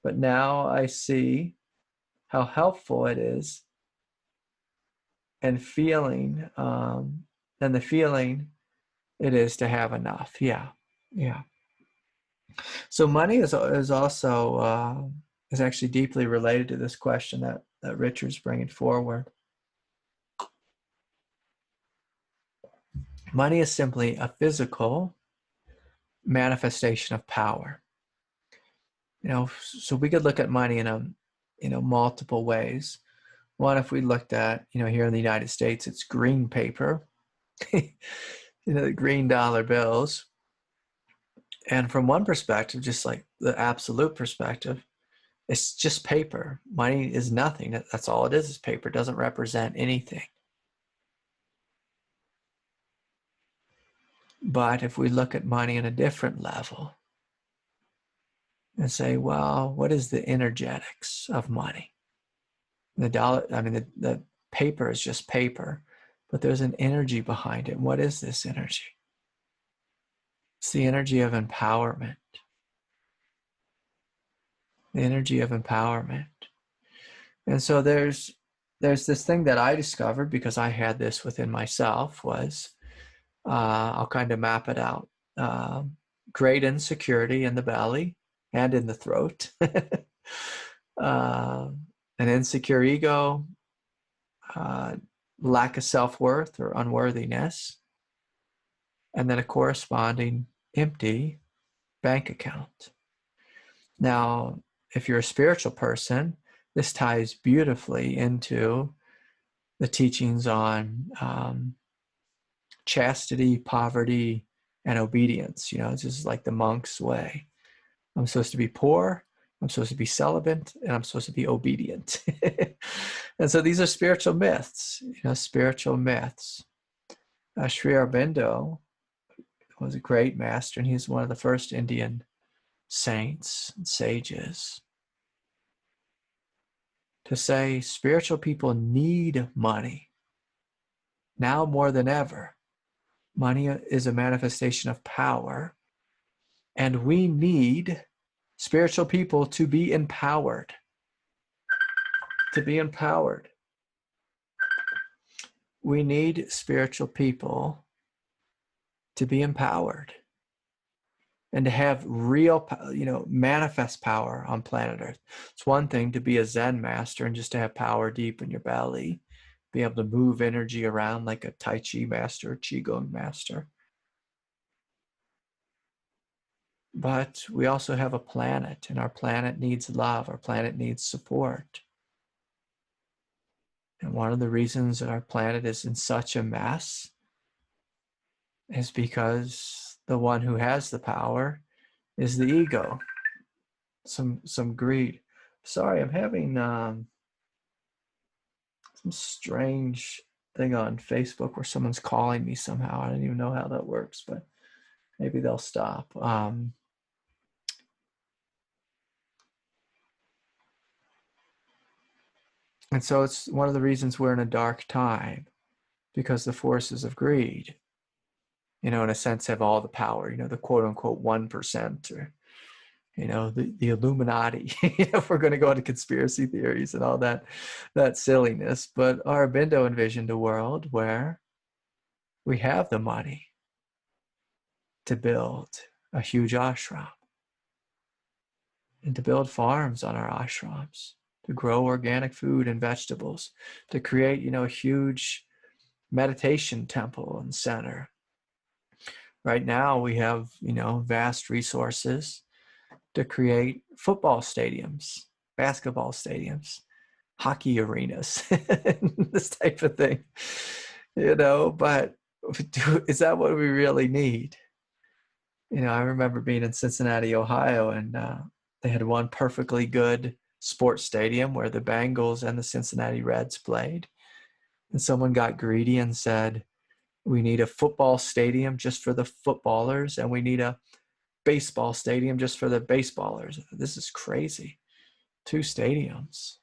but now I see how helpful it is, and the feeling it is to have enough. Yeah. So money is also is actually deeply related to this question that Richard's bringing forward. Money is simply a physical manifestation of power. So we could look at money in multiple ways. One, if we looked at, here in the United States, it's green paper, the green dollar bills. And from one perspective, just like the absolute perspective, it's just paper. Money is nothing. That's all it is paper. It doesn't represent anything. But if we look at money on a different level and say, well, what is the energetics of money? The paper is just paper, but there's an energy behind it. What is this energy? It's the energy of empowerment. The energy of empowerment. And so there's this thing that I discovered, because I had this within myself, was I'll kind of map it out. Great insecurity in the belly and in the throat. An insecure ego, lack of self-worth or unworthiness, and then a corresponding empty bank account. Now, if you're a spiritual person, this ties beautifully into the teachings on chastity, poverty, and obedience. It's just like the monk's way. I'm supposed to be poor, I'm supposed to be celibate, and I'm supposed to be obedient. And so these are spiritual myths, spiritual myths. Sri Aurobindo was a great master, and he's one of the first Indian saints and sages to say spiritual people need money now more than ever. Money is a manifestation of power, and we need spiritual people to be empowered. To be empowered. We need spiritual people to be empowered and to have real, manifest power on planet Earth. It's one thing to be a Zen master and just to have power deep in your belly, be able to move energy around like a Tai Chi master or Qigong master. But we also have a planet, and our planet needs love. Our planet needs support. And one of the reasons that our planet is in such a mess is because the one who has the power is the ego. Some greed. Sorry, I'm having some strange thing on Facebook where someone's calling me somehow. I don't even know how that works, but maybe they'll stop. And so it's one of the reasons we're in a dark time, because the forces of greed, in a sense, have all the power, the quote unquote 1%, or, the Illuminati, if we're going to go into conspiracy theories and all that silliness. But Aurobindo envisioned a world where we have the money to build a huge ashram and to build farms on our ashrams, to grow organic food and vegetables, to create, a huge meditation temple and center. Right now we have, vast resources to create football stadiums, basketball stadiums, hockey arenas, this type of thing, but is that what we really need? I remember being in Cincinnati, Ohio, and they had one perfectly good sports stadium where the Bengals and the Cincinnati Reds played. And someone got greedy and said, we need a football stadium just for the footballers, and we need a baseball stadium just for the baseballers. This is crazy. 2 stadiums.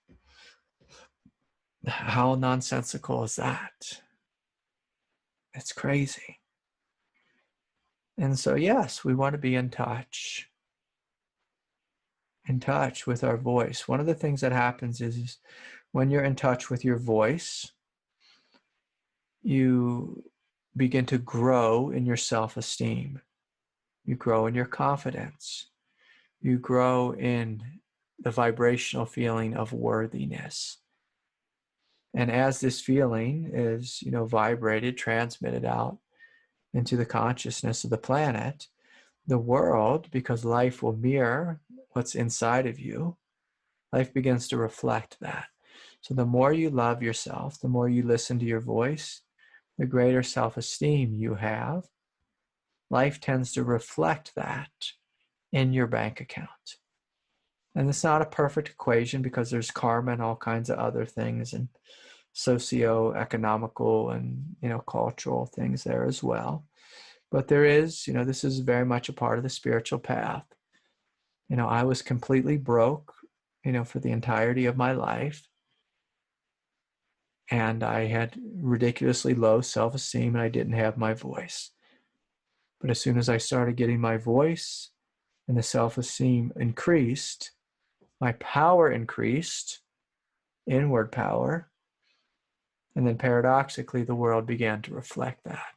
How nonsensical is that? It's crazy. And so, yes, we want to be in touch with our voice. One of the things that happens is when you're in touch with your voice, you begin to grow in your self-esteem. You grow in your confidence. You grow in the vibrational feeling of worthiness. And as this feeling is, vibrated, transmitted out into the consciousness of the planet, the world, because life will mirror what's inside of you, life begins to reflect that. So the more you love yourself, the more you listen to your voice, the greater self-esteem you have, life tends to reflect that in your bank account. And it's not a perfect equation because there's karma and all kinds of other things and socio-economical and, cultural things there as well. But there is, this is very much a part of the spiritual path. I was completely broke, for the entirety of my life. And I had ridiculously low self-esteem and I didn't have my voice. But as soon as I started getting my voice and the self-esteem increased, my power increased, inward power, and then paradoxically, the world began to reflect that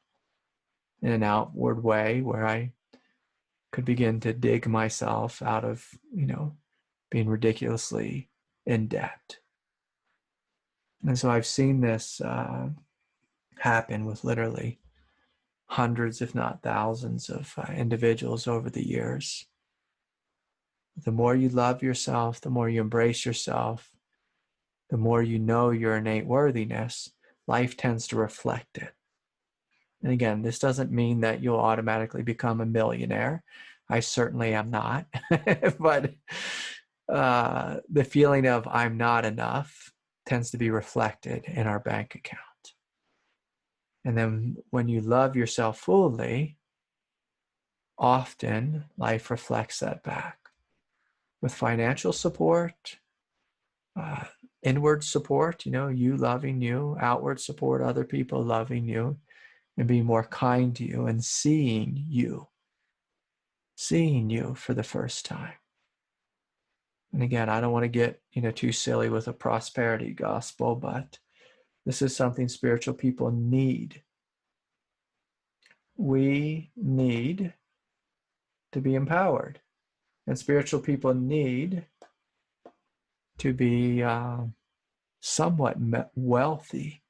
in an outward way where I could begin to dig myself out of, being ridiculously in debt. And so I've seen this happen with literally hundreds, if not thousands, of individuals over the years. The more you love yourself, the more you embrace yourself, the more you know your innate worthiness, life tends to reflect it. And again, this doesn't mean that you'll automatically become a millionaire. I certainly am not. But the feeling of I'm not enough tends to be reflected in our bank account. And then when you love yourself fully, often life reflects that back with financial support, inward support, you loving you, outward support, other people loving you and being more kind to you and seeing you for the first time. And again, I don't want to get, too silly with a prosperity gospel, but this is something spiritual people need. We need to be empowered, and spiritual people need to be somewhat wealthy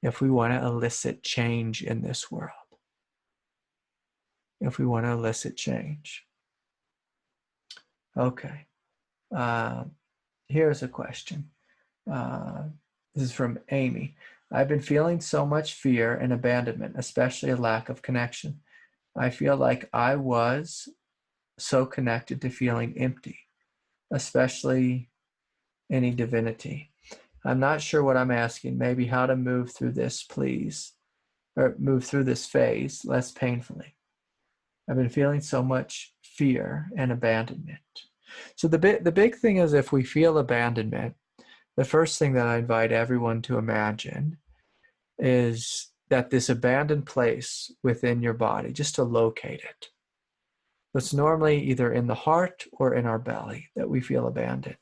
if we want to elicit change in this world. If we want to elicit change. Okay. Here's a question. This is from Amy. I've been feeling so much fear and abandonment, especially a lack of connection. I feel like I was so connected to feeling empty, especially any divinity. I'm not sure what I'm asking. Maybe how to move through this, please, or move through this phase less painfully. I've been feeling so much fear and abandonment. So the big thing is, if we feel abandonment, the first thing that I invite everyone to imagine is that this abandoned place within your body, just to locate it. It's normally either in the heart or in our belly that we feel abandoned.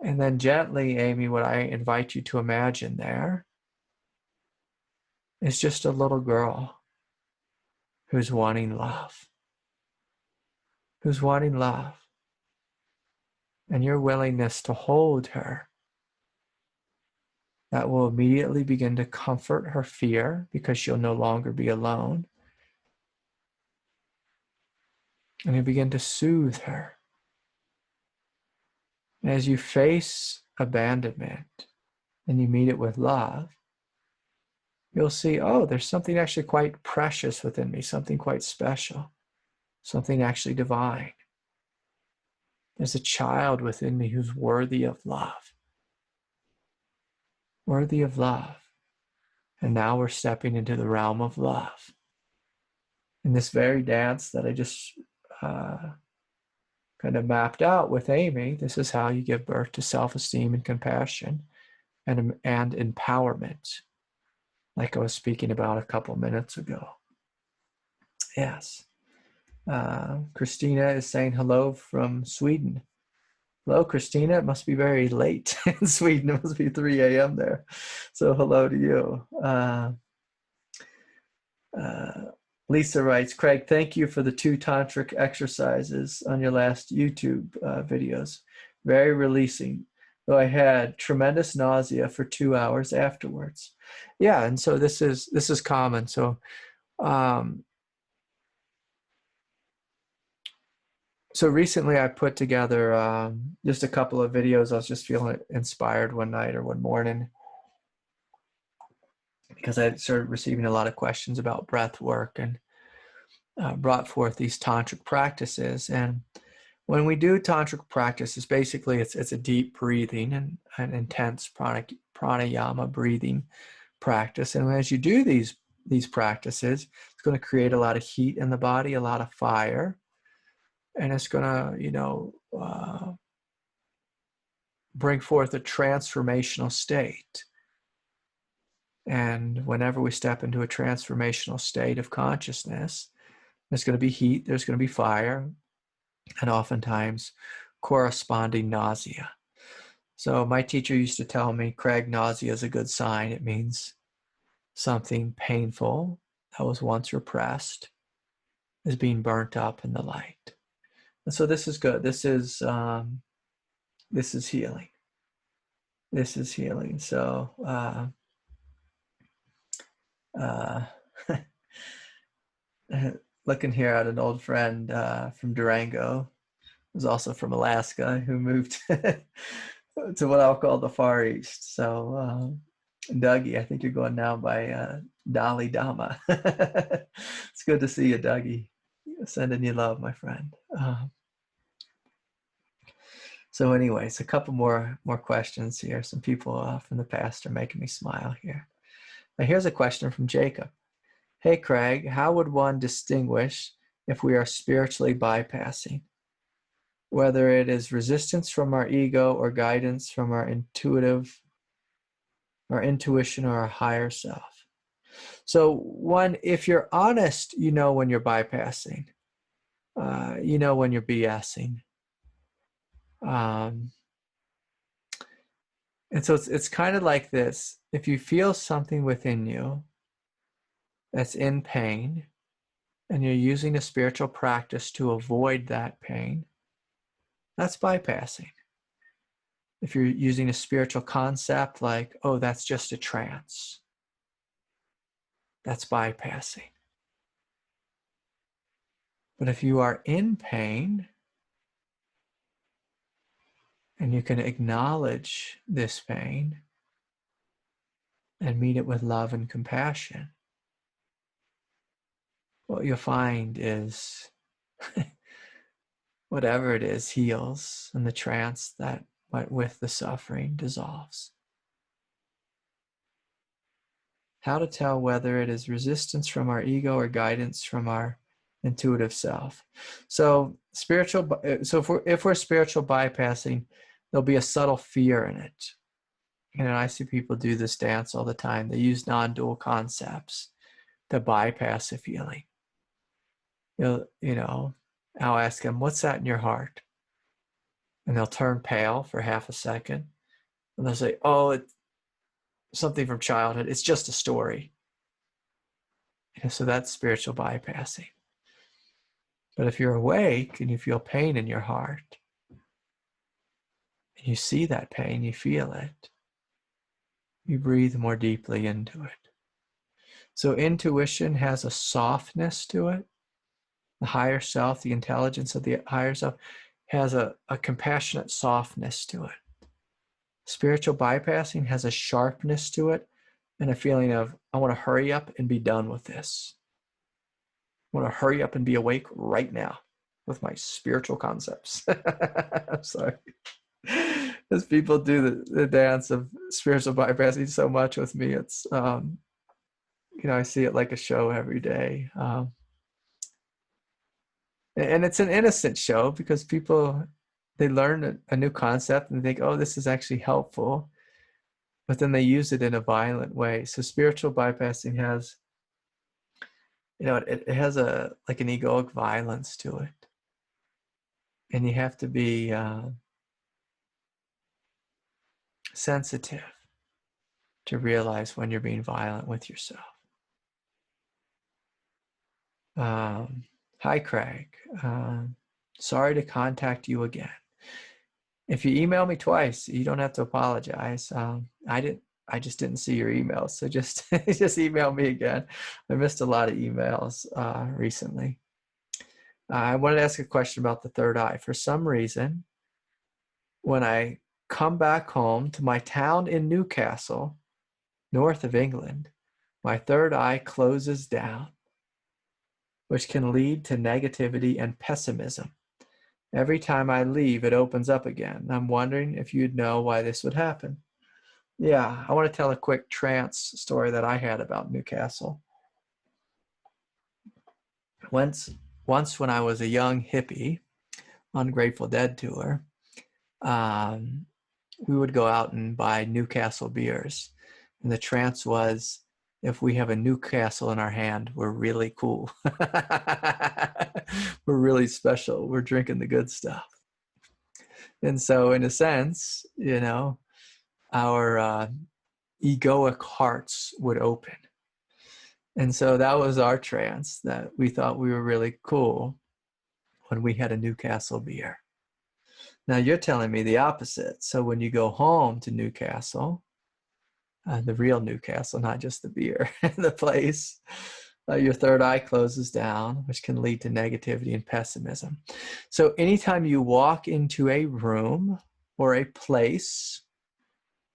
And then gently, Amy, what I invite you to imagine there is just a little girl who's wanting love. Who's wanting love. And your willingness to hold her, that will immediately begin to comfort her fear because she'll no longer be alone. And you begin to soothe her. And as you face abandonment and you meet it with love, you'll see, oh, there's something actually quite precious within me, something quite special, something actually divine. There's a child within me who's worthy of love. Worthy of love. And now we're stepping into the realm of love. In this very dance that I just kind of mapped out with Amy, this is how you give birth to self-esteem and compassion and empowerment, like I was speaking about a couple minutes ago. Yes. Christina is saying hello from Sweden. Hello, Christina. It must be very late in Sweden. It must be 3 a.m. there. So hello to you. Lisa writes, Craig, thank you for the 2 tantric exercises on your last YouTube videos. Very releasing, though I had tremendous nausea for 2 hours afterwards. Yeah, and so this is common. So so recently I put together just a couple of videos. I was just feeling inspired one night or one morning because I started receiving a lot of questions about breath work and brought forth these tantric practices. And when we do tantric practices, basically it's a deep breathing and an intense pranayama breathing practice. And as you do these practices, it's going to create a lot of heat in the body, a lot of fire. And it's going to, bring forth a transformational state. And whenever we step into a transformational state of consciousness, there's going to be heat, there's going to be fire, and oftentimes corresponding nausea. So my teacher used to tell me, Craig, nausea is a good sign. It means something painful that was once repressed is being burnt up in the light. And so this is good. This is healing. This is healing. So looking here at an old friend from Durango, who's also from Alaska, who moved to what I'll call the Far East. So Dougie, I think you're going now by Dali Dama. It's good to see you, Dougie. Sending you love, my friend. So anyways, a couple more questions here. Some people from the past are making me smile here. Now here's a question from Jacob. hey, Craig, how would one distinguish if we are spiritually bypassing? Whether it is resistance from our ego or guidance from our intuition or our higher self. So one, if you're honest, you know when you're bypassing. You know when you're BSing. And so it's kind of like this. If you feel something within you that's in pain, and you're using a spiritual practice to avoid that pain, that's bypassing. If you're using a spiritual concept like, oh, that's just a trance, that's bypassing. But if you are in pain and you can acknowledge this pain and meet it with love and compassion, what you'll find is whatever it is heals, and the trance that went with the suffering dissolves. How to tell whether it is resistance from our ego or guidance from our intuitive self. So if we're spiritual bypassing, there'll be a subtle fear in it. And I see people do this dance all the time. They use non-dual concepts to bypass a feeling. I'll ask them, what's that in your heart? And they'll turn pale for half a second. And they'll say, oh, it's something from childhood. It's just a story. So that's spiritual bypassing. But if you're awake and you feel pain in your heart, and you see that pain, you feel it, you breathe more deeply into it. So intuition has a softness to it. The higher self, the intelligence of the higher self, has a compassionate softness to it. Spiritual bypassing has a sharpness to it and a feeling of, I want to hurry up and be done with this. I want to hurry up and be awake right now with my spiritual concepts. I'm sorry. As people do the dance of spiritual bypassing so much with me, it's, I see it like a show every day. And it's an innocent show because people, they learn a new concept and think, oh, this is actually helpful. But then they use it in a violent way. So spiritual bypassing has, it has an egoic violence to it. And you have to be sensitive to realize when you're being violent with yourself. Hi, Craig. Sorry to contact you again. If you email me twice, you don't have to apologize. I just didn't see your emails, so just email me again. I missed a lot of emails recently. I wanted to ask a question about the third eye. For some reason, when I come back home to my town in Newcastle, north of England, my third eye closes down, which can lead to negativity and pessimism. Every time I leave, it opens up again. I'm wondering if you'd know why this would happen. Yeah, I want to tell a quick trance story that I had about Newcastle. Once when I was a young hippie on Grateful Dead tour, we would go out and buy Newcastle beers. And the trance was, if we have a Newcastle in our hand, we're really cool. We're really special. We're drinking the good stuff. And so in a sense, our egoic hearts would open. And so that was our trance, that we thought we were really cool when we had a Newcastle beer. Now you're telling me the opposite. So when you go home to Newcastle, the real Newcastle, not just the beer, the place, your third eye closes down, which can lead to negativity and pessimism. So anytime you walk into a room or a place,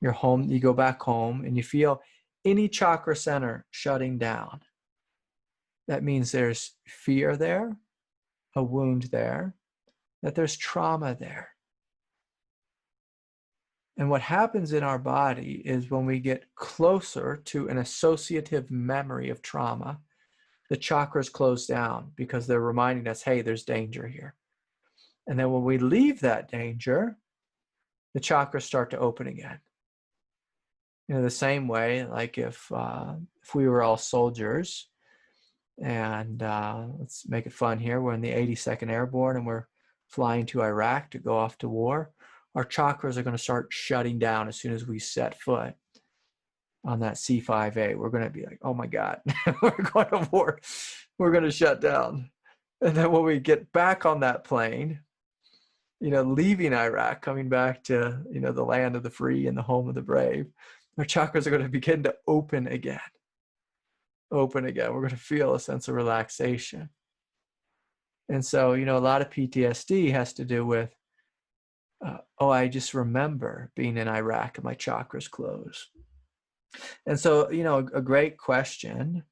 you're home, you go back home and you feel any chakra center shutting down, that means there's fear there, a wound there, that there's trauma there. And what happens in our body is when we get closer to an associative memory of trauma, the chakras close down because they're reminding us, hey, there's danger here. And then when we leave that danger, the chakras start to open again. You know, the same way, like if we were all soldiers, and let's make it fun here, we're in the 82nd Airborne and we're flying to Iraq to go off to war, our chakras are going to start shutting down as soon as we set foot on that C5A. We're going to be like, oh my God, we're going to war. We're going to shut down. And then when we get back on that plane, you know, leaving Iraq, coming back to, you know, the land of the free and the home of the brave, our chakras are going to begin to open again. Open again. We're going to feel a sense of relaxation. And so, you know, a lot of PTSD has to do with, I just remember being in Iraq and my chakras closed. And so, you know, a great question,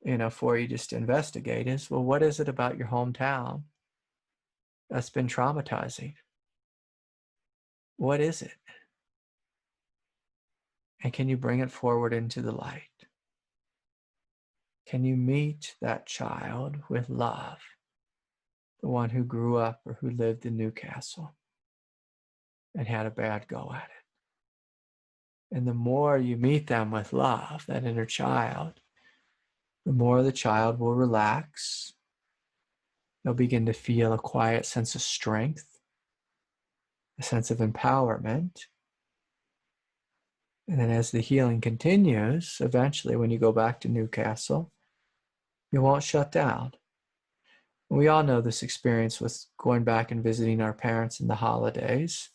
you know, for you just to investigate is, well, what is it about your hometown that's been traumatizing? What is it? And can you bring it forward into the light? Can you meet that child with love? The one who grew up or who lived in Newcastle and had a bad go at it. And the more you meet them with love, that inner child, the more the child will relax. They'll begin to feel a quiet sense of strength, a sense of empowerment. And then as the healing continues, eventually when you go back to Newcastle, you won't shut down. We all know this experience with going back and visiting our parents in the holidays.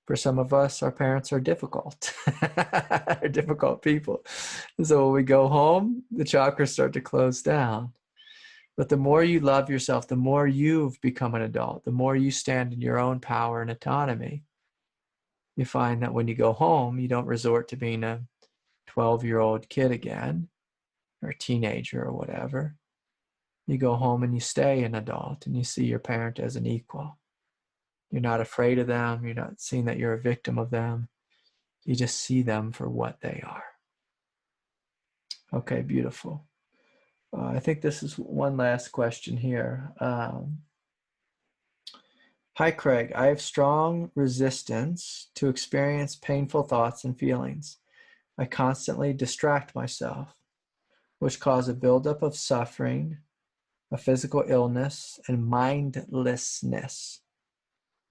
For some of us, our parents are difficult. They're difficult people. And so when we go home, the chakras start to close down. But the more you love yourself, the more you've become an adult, the more you stand in your own power and autonomy, you find that when you go home, you don't resort to being a 12-year-old kid again, or a teenager or whatever. You go home and you stay an adult and you see your parent as an equal. You're not afraid of them. You're not seeing that you're a victim of them. You just see them for what they are. Okay, beautiful. I think this is one last question here. Hi, Craig. I have strong resistance to experience painful thoughts and feelings. I constantly distract myself, which cause a buildup of suffering, a physical illness, and mindlessness.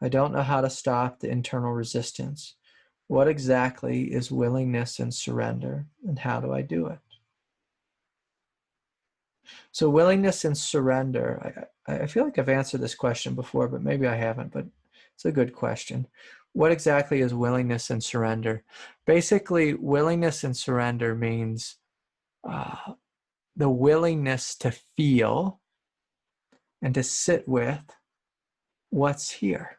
I don't know how to stop the internal resistance. What exactly is willingness and surrender, and how do I do it? So willingness and surrender, I feel like I've answered this question before, but maybe I haven't, but it's a good question. What exactly is willingness and surrender? Basically, willingness and surrender means the willingness to feel and to sit with what's here.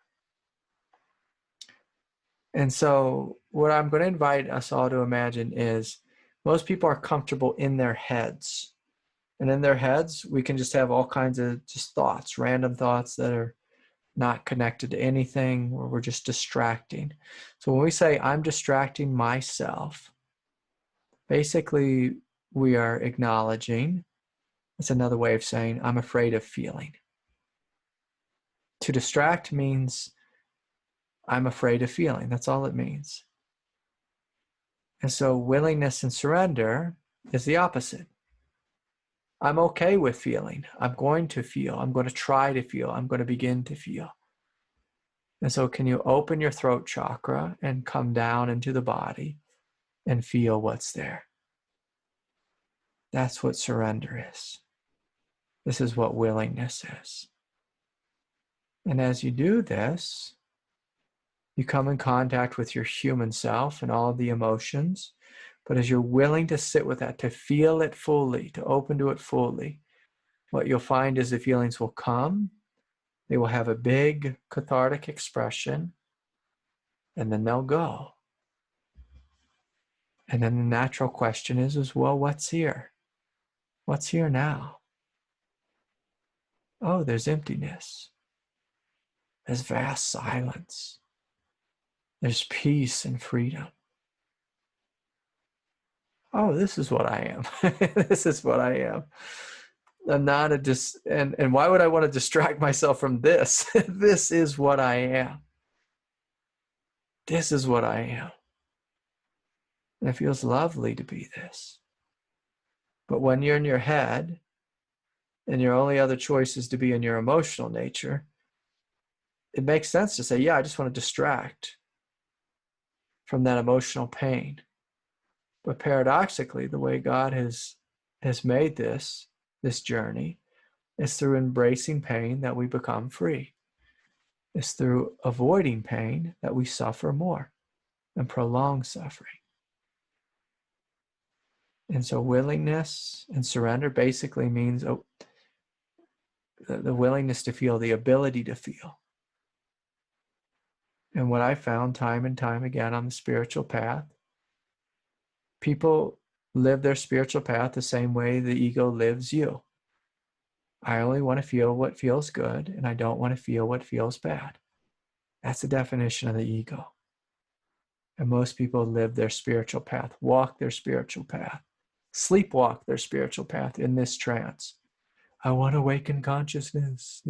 And so what I'm going to invite us all to imagine is most people are comfortable in their heads. And in their heads, we can just have all kinds of just thoughts, random thoughts that are not connected to anything, or we're just distracting. So when we say, I'm distracting myself, basically we are acknowledging, it's another way of saying, I'm afraid of feeling. To distract means I'm afraid of feeling. That's all it means. And so willingness and surrender is the opposite. I'm okay with feeling. I'm going to feel. I'm going to try to feel. I'm going to begin to feel. And so can you open your throat chakra and come down into the body and feel what's there? That's what surrender is. This is what willingness is. And as you do this, you come in contact with your human self and all of the emotions. But as you're willing to sit with that, to feel it fully, to open to it fully, what you'll find is the feelings will come. They will have a big cathartic expression, and then they'll go. And then the natural question is, well, what's here? What's here now? Oh, there's emptiness. There's vast silence. There's peace and freedom. oh, this is what I am. This is what I am. I'm not and why would I want to distract myself from this? This is what I am. This is what I am. And it feels lovely to be this. But when you're in your head and your only other choice is to be in your emotional nature, it makes sense to say, yeah, I just want to distract from that emotional pain. But paradoxically, the way God has made this journey is through embracing pain that we become free. It's through avoiding pain that we suffer more and prolong suffering. And so willingness and surrender basically means the willingness to feel, the ability to feel. And what I found time and time again on the spiritual path, people live their spiritual path the same way the ego lives you. I only want to feel what feels good, and I don't want to feel what feels bad. That's the definition of the ego. And most people live their spiritual path, walk their spiritual path, sleepwalk their spiritual path in this trance. I want to awaken consciousness.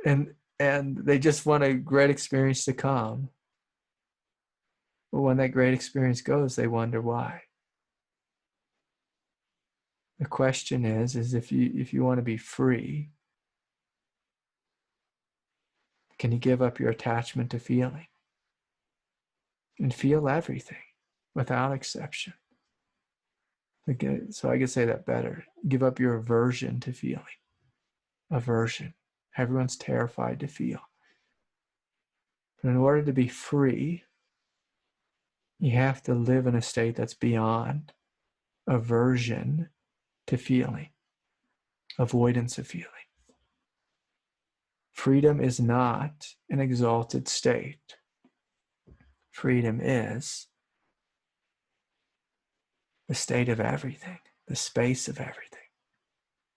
and they just want a great experience to come. But when that great experience goes, they wonder why. The question is if you want to be free, can you give up your attachment to feeling? And feel everything without exception. So I could say that better. Give up your aversion to feeling. Aversion. Everyone's terrified to feel. But in order to be free, you have to live in a state that's beyond aversion to feeling, avoidance of feeling. Freedom is not an exalted state. Freedom is the state of everything, the space of everything.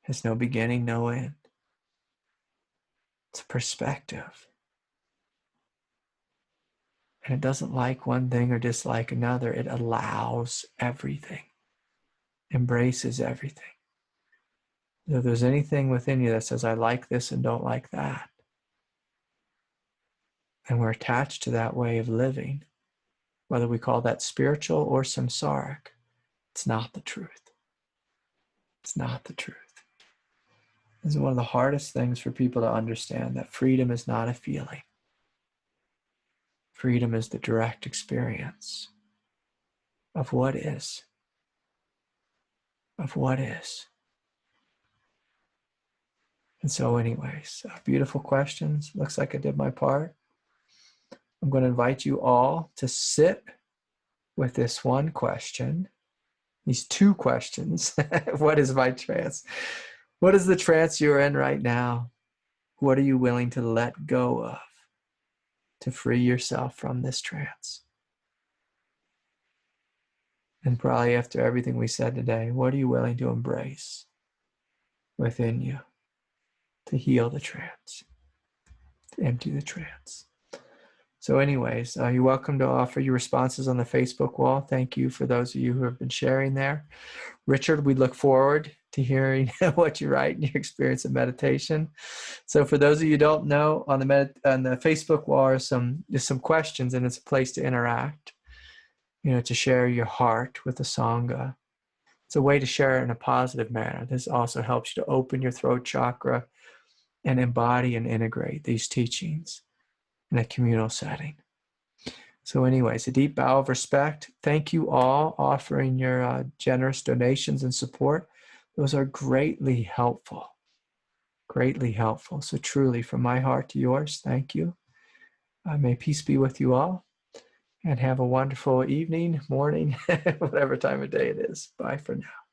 Has no beginning, no end. It's a perspective. And it doesn't like one thing or dislike another. It allows everything, embraces everything. So if there's anything within you that says, I like this and don't like that, and we're attached to that way of living, whether we call that spiritual or samsaric, it's not the truth. It's not the truth. This is one of the hardest things for people to understand, that freedom is not a feeling. Freedom is the direct experience of what is. Of what is. And so anyways, beautiful questions. Looks like I did my part. I'm going to invite you all to sit with this one question, these two questions. What is my trance? What is the trance you're in right now? What are you willing to let go of to free yourself from this trance? And probably after everything we said today, what are you willing to embrace within you to heal the trance, to empty the trance? So anyways, you're welcome to offer your responses on the Facebook wall. Thank you for those of you who have been sharing there. Richard, we look forward to hearing what you write and your experience of meditation. So for those of you who don't know, on the Facebook wall are some questions, and it's a place to interact, to share your heart with the Sangha. It's a way to share it in a positive manner. This also helps you to open your throat chakra and embody and integrate these teachings in a communal setting. So anyways, a deep bow of respect. Thank you all offering your generous donations and support. Those are greatly helpful. Greatly helpful. So truly, from my heart to yours, thank you. May peace be with you all, and have a wonderful evening, morning, whatever time of day it is. Bye for now.